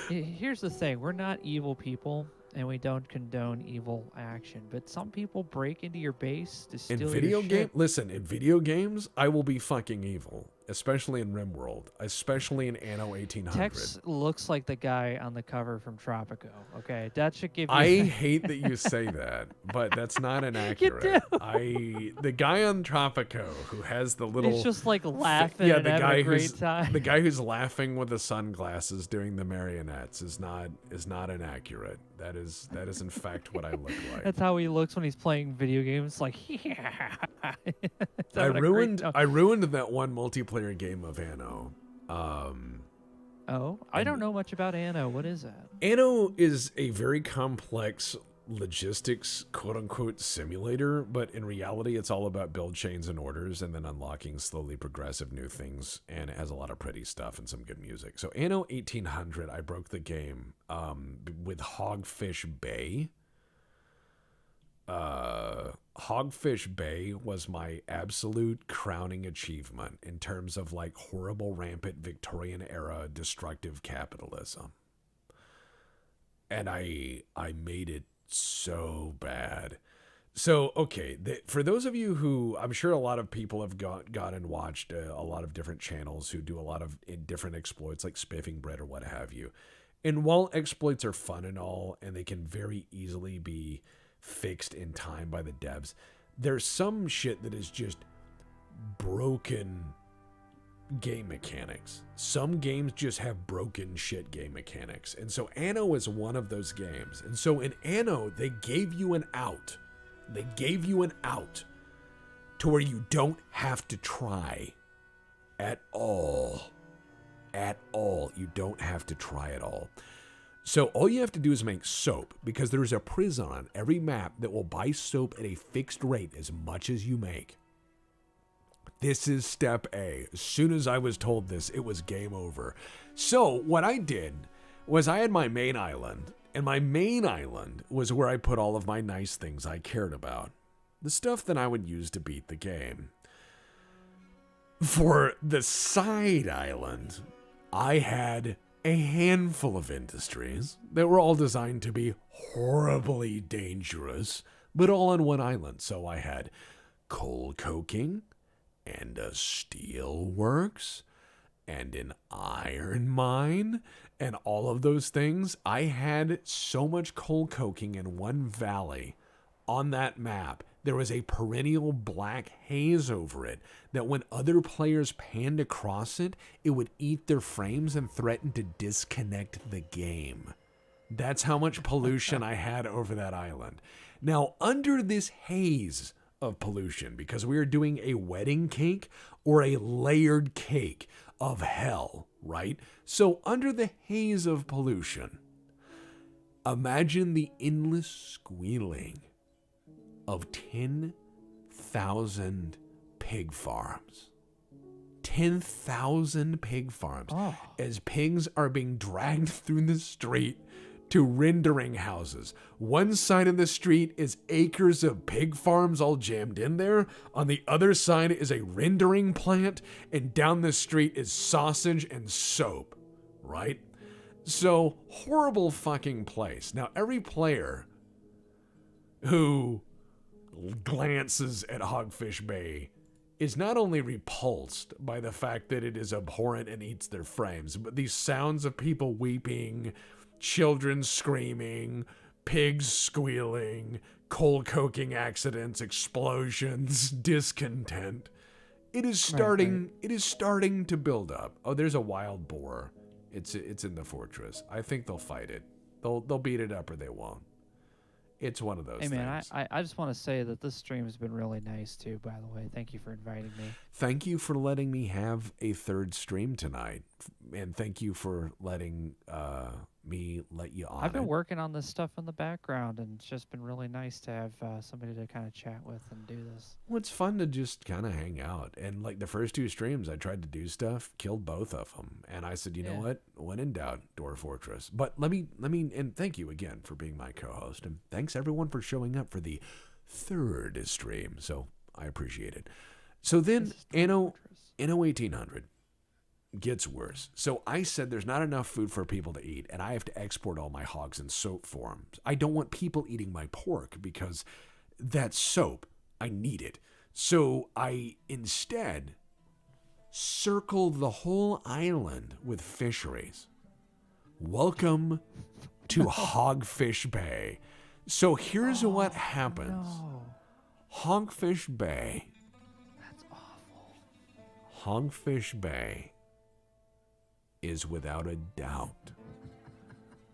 Here's the thing. We're not evil people, and we don't condone evil action. But some people break into your base to steal your shit. Listen, in video games, I will be fucking evil. especially in Rimworld, especially in Anno 1800. Tex looks like the guy on the cover from Tropico. Okay, that should give you. I hate that you say that, but that's not inaccurate. The guy on Tropico who has the little, he's just like laughing and having a great time. The guy who's laughing with the sunglasses doing the marionettes is not inaccurate. That is in fact what I look like. That's how he looks when he's playing video games. Like, yeah. I ruined that one multiplayer game of Anno. I don't know much about Anno. What is that? Anno is a very complex logistics quote-unquote simulator, but in reality it's all about build chains and orders and then unlocking slowly progressive new things, and it has a lot of pretty stuff and some good music. So Anno 1800, I broke the game with Hogfish Bay. Hogfish Bay was my absolute crowning achievement in terms of like horrible, rampant Victorian era destructive capitalism. And I made it so bad. So, okay, for those of you who, I'm sure a lot of people have gone and watched a lot of different channels who do a lot of different exploits like spiffing bread or what have you. And while exploits are fun and all, and they can very easily be fixed in time by the devs, there's some shit that is just broken game mechanics. Some games just have broken shit game mechanics. And so Anno is one of those games. And so in Anno, they gave you an out. They gave you an out to where you don't have to try at all. At all. You don't have to try at all. So all you have to do is make soap, because there's a prison on every map that will buy soap at a fixed rate as much as you make. This is step A. As soon as I was told this, it was game over. So what I did was I had my main island, and my main island was where I put all of my nice things I cared about. The stuff that I would use to beat the game. For the side island, I had a handful of industries that were all designed to be horribly dangerous, but all on one island. So I had coal coking, and a steel works, and an iron mine, and all of those things. I had so much coal coking in one valley on that map. There was a perennial black haze over it that when other players panned across it, it would eat their frames and threaten to disconnect the game. That's how much pollution I had over that island. Now, under this haze of pollution, because we are doing a wedding cake or a layered cake of hell, right? So under the haze of pollution, imagine the endless squealing of 10,000 pig farms. 10,000 pig farms. As pigs are being dragged through the street to rendering houses. One side of the street is acres of pig farms all jammed in there. On the other side is a rendering plant, and down the street is sausage and soap, right? So, horrible fucking place. Now, every player who glances at Hogfish Bay is not only repulsed by the fact that it is abhorrent and eats their frames, but these sounds of people weeping, children screaming, pigs squealing, coal coking accidents, explosions, discontent. It is starting. Right. It is starting to build up. Oh, there's a wild boar. It's in the fortress. I think they'll fight it. They'll beat it up or they won't. It's one of those things. Hey, man, I just want to say that this stream has been really nice, too, by the way. Thank you for inviting me. Thank you for letting me have a third stream tonight. And thank you for letting me let you on. I've been working on this stuff in the background, and it's just been really nice to have somebody to kind of chat with and do this. Well, it's fun to just kind of hang out. And like the first two streams, I tried to do stuff, killed both of them. And I said, you know what? When in doubt, Dwarf Fortress. But let me, and thank you again for being my co-host. And thanks everyone for showing up for the third stream. So I appreciate it. So then Anno 1800 gets worse. So I said there's not enough food for people to eat, and I have to export all my hogs in soap forms. I don't want people eating my pork because that's soap. I need it. So I instead circle the whole island with fisheries. Welcome to Hogfish Bay. So here's what happens. No. Hogfish Bay. That's awful. Hogfish Bay is without a doubt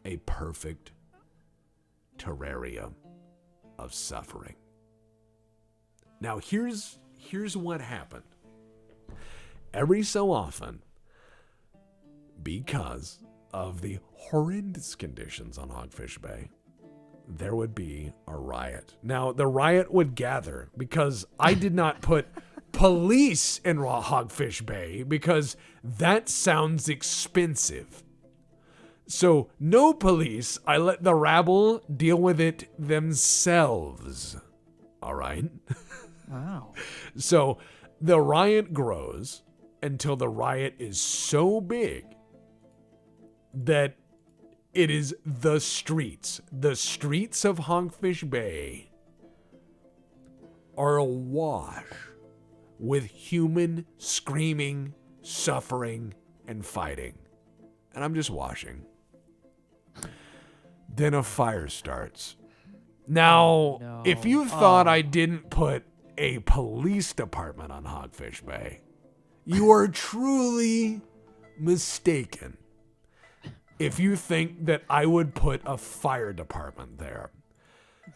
a perfect terrarium of suffering. Now here's what happened. Every so often, because of the horrendous conditions on Hogfish Bay, there would be a riot. Now, the riot would gather because I did not put police in Hogfish Bay because that sounds expensive. So, no police. I let the rabble deal with it themselves. All right? Wow. So, the riot grows until the riot is so big that it is the streets. The streets of Hogfish Bay are awash with human screaming, suffering, and fighting. And I'm just watching. Then a fire starts. Now, no. if you thought I didn't put a police department on Hogfish Bay, you are truly mistaken if you think that I would put a fire department there.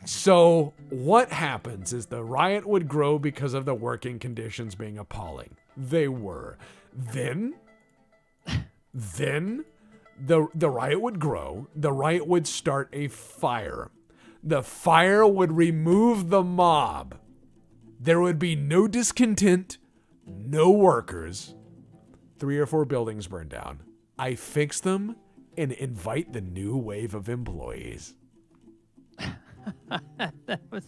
So what happens is the riot would grow because of the working conditions being appalling. They were. Then the riot would grow. The riot would start a fire. The fire would remove the mob. There would be no discontent, no workers. 3 or 4 buildings burned down. I fix them and invite the new wave of employees. That was.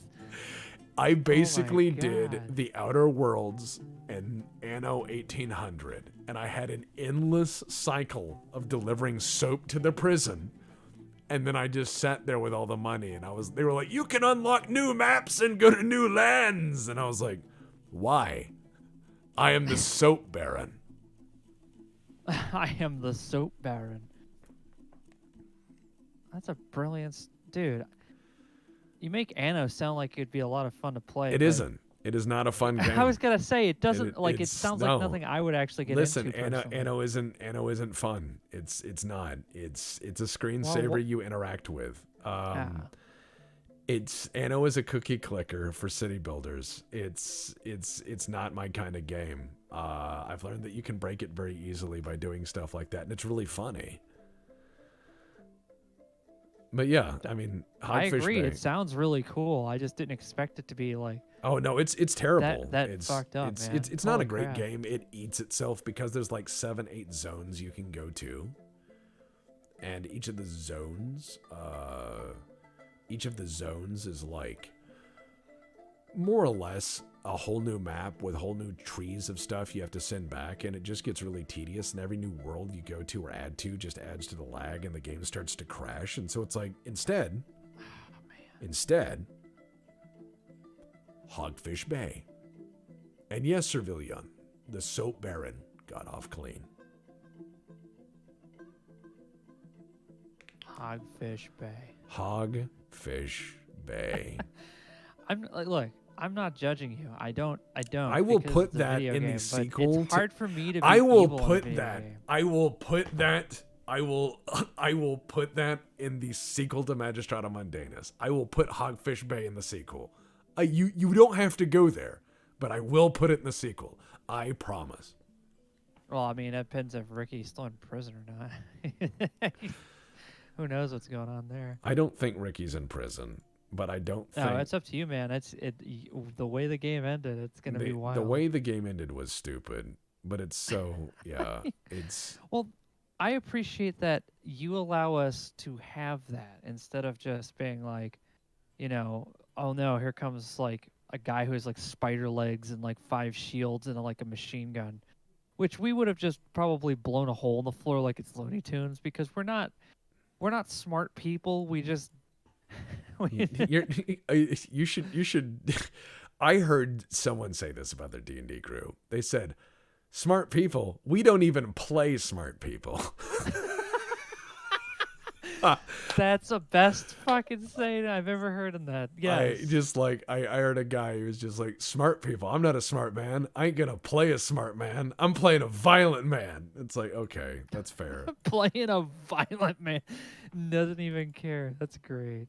I basically God. did the Outer Worlds in Anno 1800, and I had an endless cycle of delivering soap to the prison. And then I just sat there with all the money, and they were like, you can unlock new maps and go to new lands. And I was like, why? I am the soap baron. I am the soap baron. That's a brilliant, dude. You make Anno sound like it'd be a lot of fun to play. It isn't. It is not a fun game. I was gonna say it doesn't it sounds no. like nothing I would actually get Listen, into. Anno isn't fun. It's not. It's a screensaver you interact with. Anno is a cookie clicker for city builders. It's not my kind of game. I've learned that you can break it very easily by doing stuff like that, and it's really funny. But yeah, I mean, I Hogfish agree. Bay. It sounds really cool. I just didn't expect it to be like. Oh no, it's terrible. It's fucked up, it's, man. It's not Holy a great crap. game. It eats itself because there's like 7-8 zones you can go to, and each of the zones is like more or less a whole new map with whole new trees of stuff you have to send back, and it just gets really tedious. And every new world you go to or add to just adds to the lag, and the game starts to crash. And so it's like instead, Hogfish Bay. And yes, Servillion, the soap baron got off clean. Hogfish Bay. Hogfish Bay. I'm not judging you. I don't. I will because put it's a that video in game, the but sequel. It's hard for me to. Be I will evil in a put video that. game. I will put that. I will put that in the sequel to Magistrata Mundanus. I will put Hogfish Bay in the sequel. You don't have to go there, but I will put it in the sequel. I promise. Well, I mean, it depends if Ricky's still in prison or not. Who knows what's going on there? I don't think Ricky's in prison, but I don't think. No, it's up to you, man. The way the game ended. It's gonna be wild. The way the game ended was stupid, but it's so yeah. It's well. I appreciate that you allow us to have that instead of just being like, oh no, here comes like a guy who has like spider legs and like 5 shields and like a machine gun, which we would have just probably blown a hole in the floor like it's Looney Tunes because we're not smart people. We just you should. I heard someone say this about their D&D crew. They said, Smart people. We don't even play smart people. That's the best fucking saying I've ever heard in that. Yes. I heard a guy who was just like, smart people. I'm not a smart man. I ain't gonna play a smart man. I'm playing a violent man. It's like, okay, that's fair. Playing a violent man. Doesn't even care. That's great.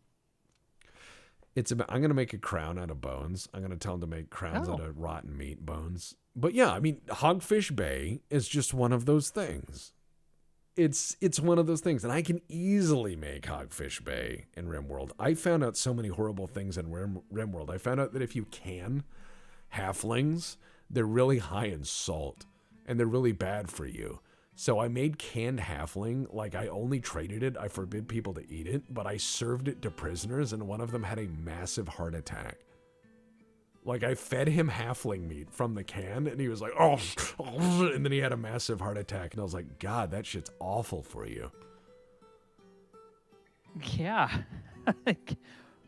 I'm gonna make a crown out of bones. I'm gonna tell him to make crowns Oh. out of rotten meat bones. But yeah, I mean, Hogfish Bay is just one of those things. It's one of those things, and I can easily make Hogfish Bay in Rimworld. I found out so many horrible things in Rimworld. I found out that if you can halflings, they're really high in salt, and they're really bad for you. So I made canned halfling. Like, I only traded it. I forbid people to eat it, but I served it to prisoners, and one of them had a massive heart attack. Like, I fed him halfling meat from the can, and he was like, oh, and then he had a massive heart attack, and I was like, God, that shit's awful for you. Yeah.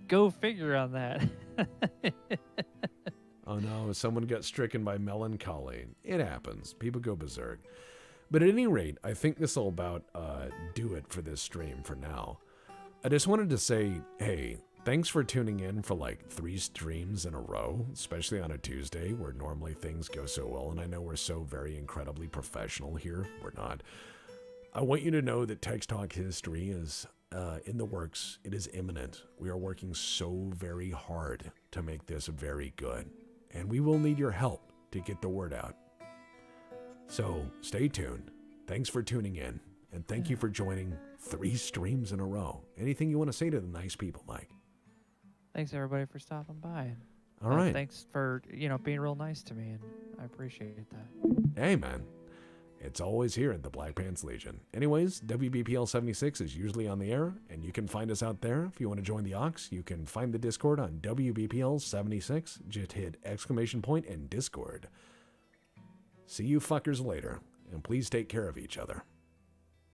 Go figure on that. Oh no, someone got stricken by melancholy. It happens. People go berserk. But at any rate, I think this will about do it for this stream for now. I just wanted to say, hey, thanks for tuning in for like 3 streams in a row, especially on a Tuesday where normally things go so well. And I know we're so very incredibly professional here. We're not. I want you to know that Text Talk History is in the works. It is imminent. We are working so very hard to make this very good. And we will need your help to get the word out. So stay tuned. Thanks for tuning in. And thank you for joining 3 streams in a row. Anything you want to say to the nice people, Mike? Thanks everybody for stopping by. All right. Thanks for, being real nice to me, and I appreciate that. Hey, man. It's always here at the Black Pants Legion. Anyways, WBPL 76 is usually on the air, and you can find us out there. If you want to join the Aux, you can find the Discord on WBPL 76. Just hit ! and Discord. See you fuckers later, and please take care of each other.